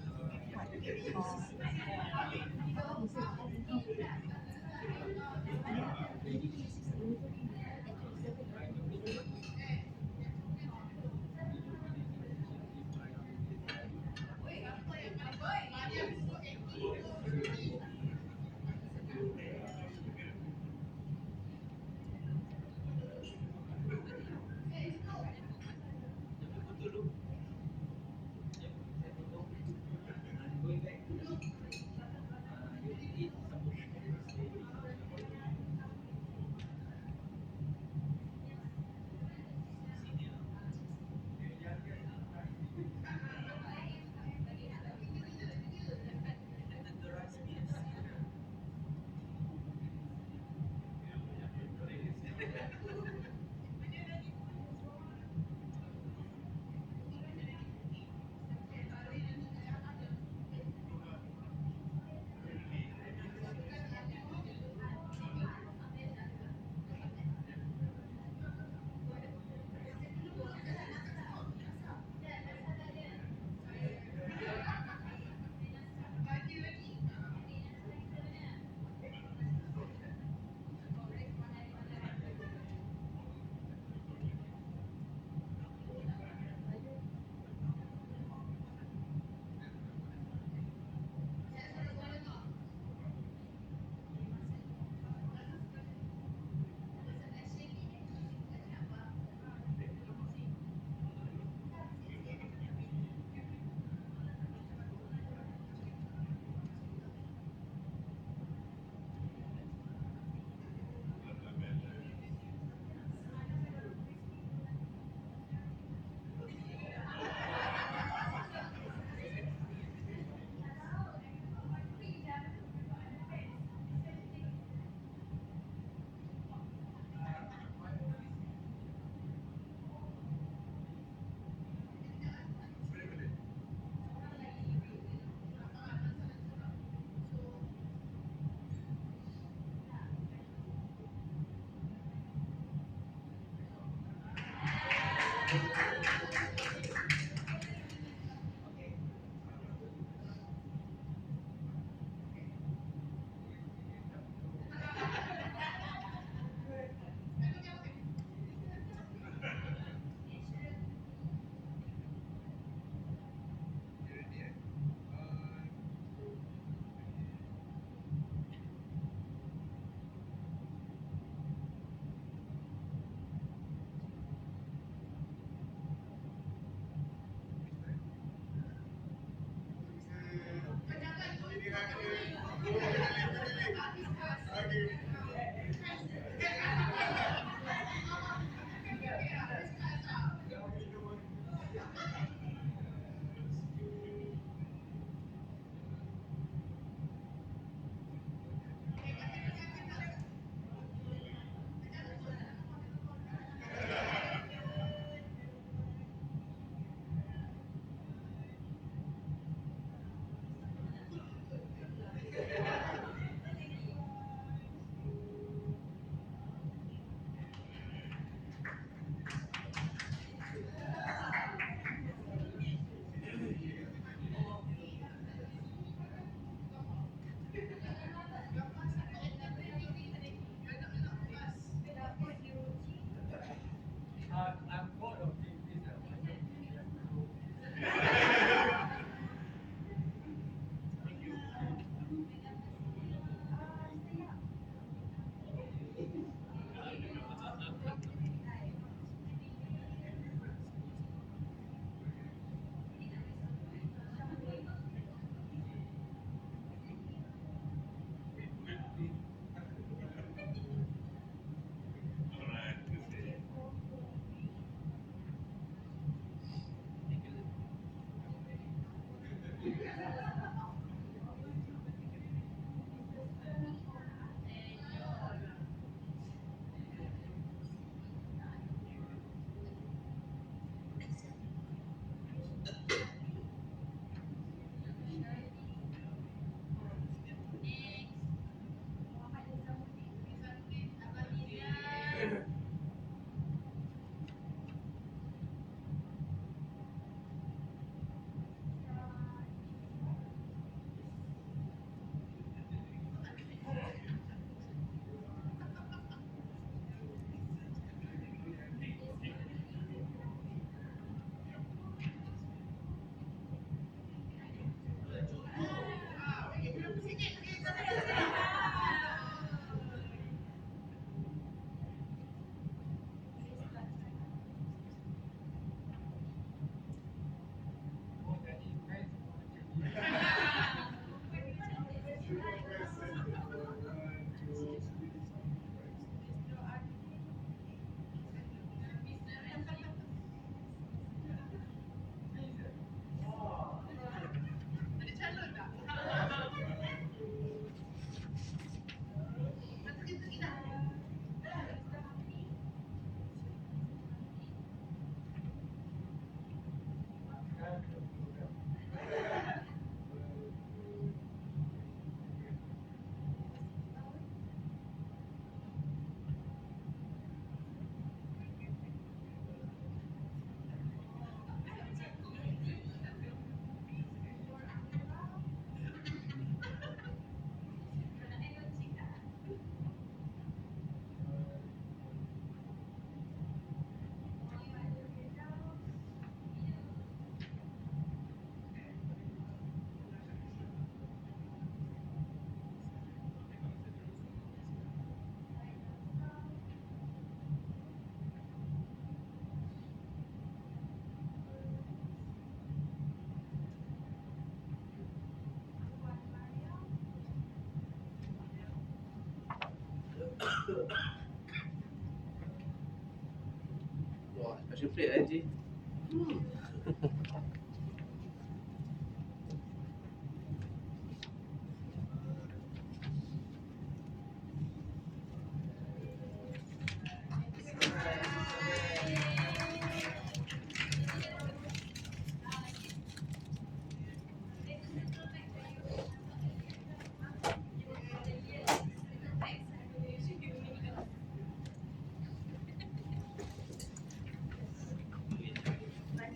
Wah, special plate Ji.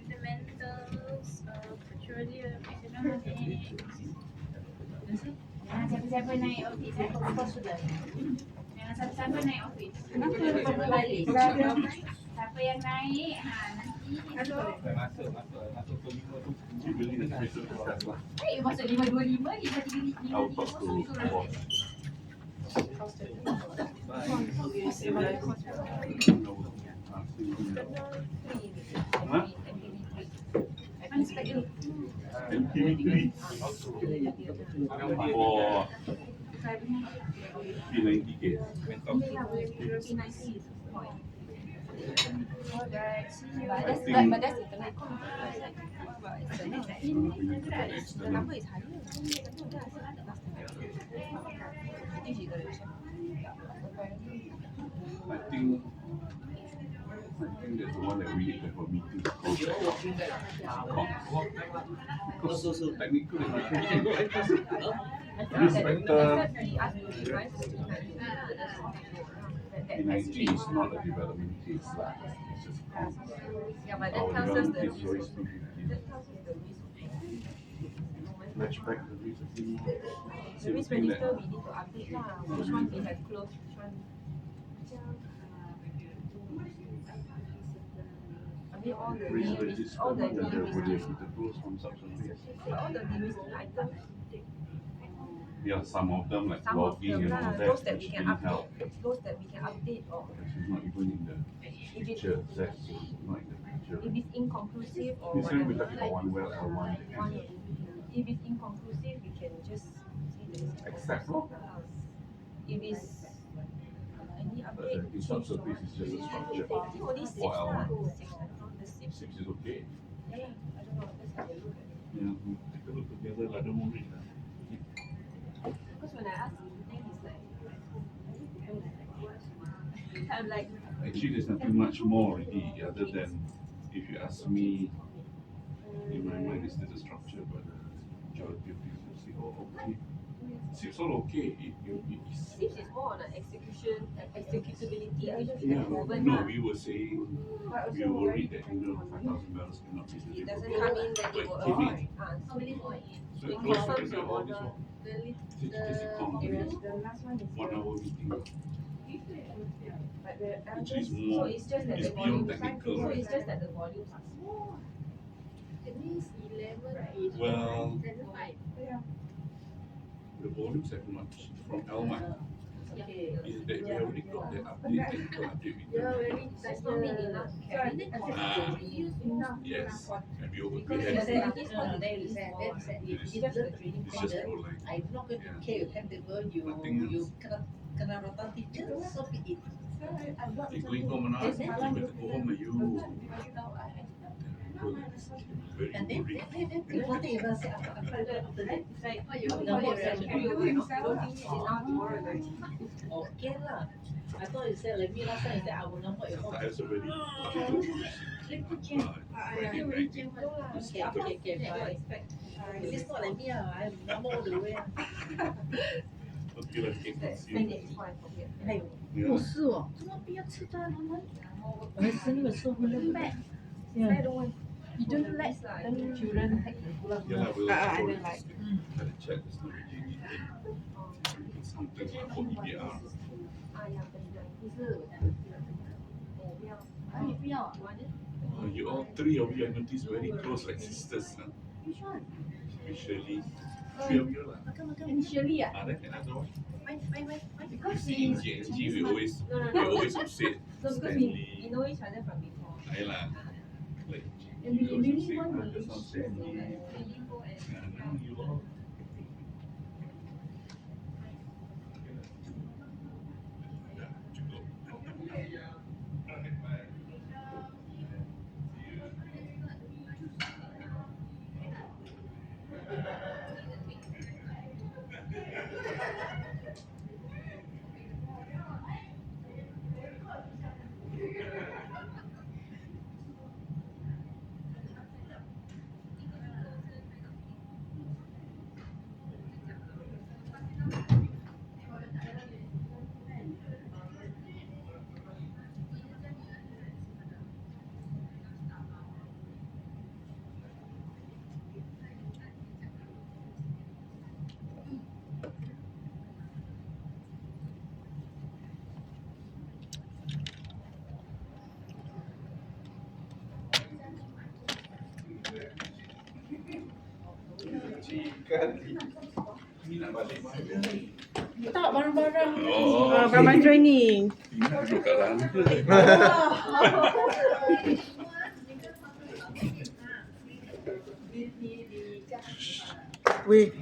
Fundamentals of petroleum economics. Jangan siapa-siapa naik office Jangan siapa-siapa naik office. Siapa yang naik, nanti Masuk ke 5 tu. You really need to discuss lah. masuk 525, 533, I'll talk to boss. Huh? MTV3 for P90K. Alright. I think But that's internet. The number is higher. I think that's the one that we need to have a meeting to close that comms. So Technical and That's better. he asked to revise the P90 is not a development case lah. It's just comms. Yeah, but Our that tells us development the case is always risk. 250. That tells us the risk. Flashback the risk again. The risk register we need to update lah. Which one we have closed, which one. I mean all the Risk de-risk, register all the mana ada boleh de-risking, kita close on subsurface. all the de-risking items. Yeah, some of them like Some of logging them and all lah, that, those that which we can didn't help. update, those that we can update or This is not even in the if it, picture, that's not in the picture. if it's inconclusive or This one we're whatever. talking about one well or one. If it's inconclusive, we can just say that it's Accept inconclusive. If it's any update, The subsurface is just a structure. I think only six For lah. L1. Six, I don't know, the six. 6 is okay. Yeah, I don't know, let's have a look at it. Yeah, we take a look together lah, don't worry lah. Because when I ask him, he's like, I'm like, Actually, there's nothing much more already other than if you ask me, in my mind it's still the structure, but the majority of people say, oh, okay. It's all okay. It's, six is more on an executability issue. yeah, Proven no, lah. we were saying, we were worried that 5,000 barrels cannot be It delivered. doesn't come in, then But it it will came in. avoid. So So it it close confirms together your all this order. one. Just confidence. 1 hour meeting. But the Actually, it's so more, it's just that it's the beyond volumes, technical. so it's just that the volumes are small. Well, the volumes have much from L1 is that we already got the update, technical update with them. That's not mean enough to carry the cost. Yes, and we over Because we the had facilities for today is small. It's just the training it's just cost. pro line. I'm not going to care your timetable, Nothing you else. kena rata teacher, so be it. You're going home now, you better go home and you. Very And then, boring. nothing even say after that. It's like, You you know, know, yeah. don't think it's enough tomorrow already. Okay lah. I thought you said like me last time, you said I will not work at home. I also ready. Friday night. Okay, fine. At least not like me, I'm all the way. Okay, let's get Spend consumed. it before I forget. 还有， Yeah. 哦是哦，这么必要吃的他们？我还生了时候会认白。 I don't want. You don't let the children take the pulang. Yeah, lah, we'll I we'll don't like. try to check there's no really anything. Sometimes for EBR. 啊呀，不是，我不要。啊，你不要啊？ You all three of you I noticed very close like sisters, huh? Which one? Especially three of you lah. And Shirley ah? Then another one. You Because see, she Angie and G, we always No, no, we no. always would say So because we know each other from before. I lah. Like And you we also really say, want to just now Sandy. Now you all. Yeah. Ini nak balik mana? Tak barang-barang. Oh, Barang training. Tina duduk kat lantai. Weh,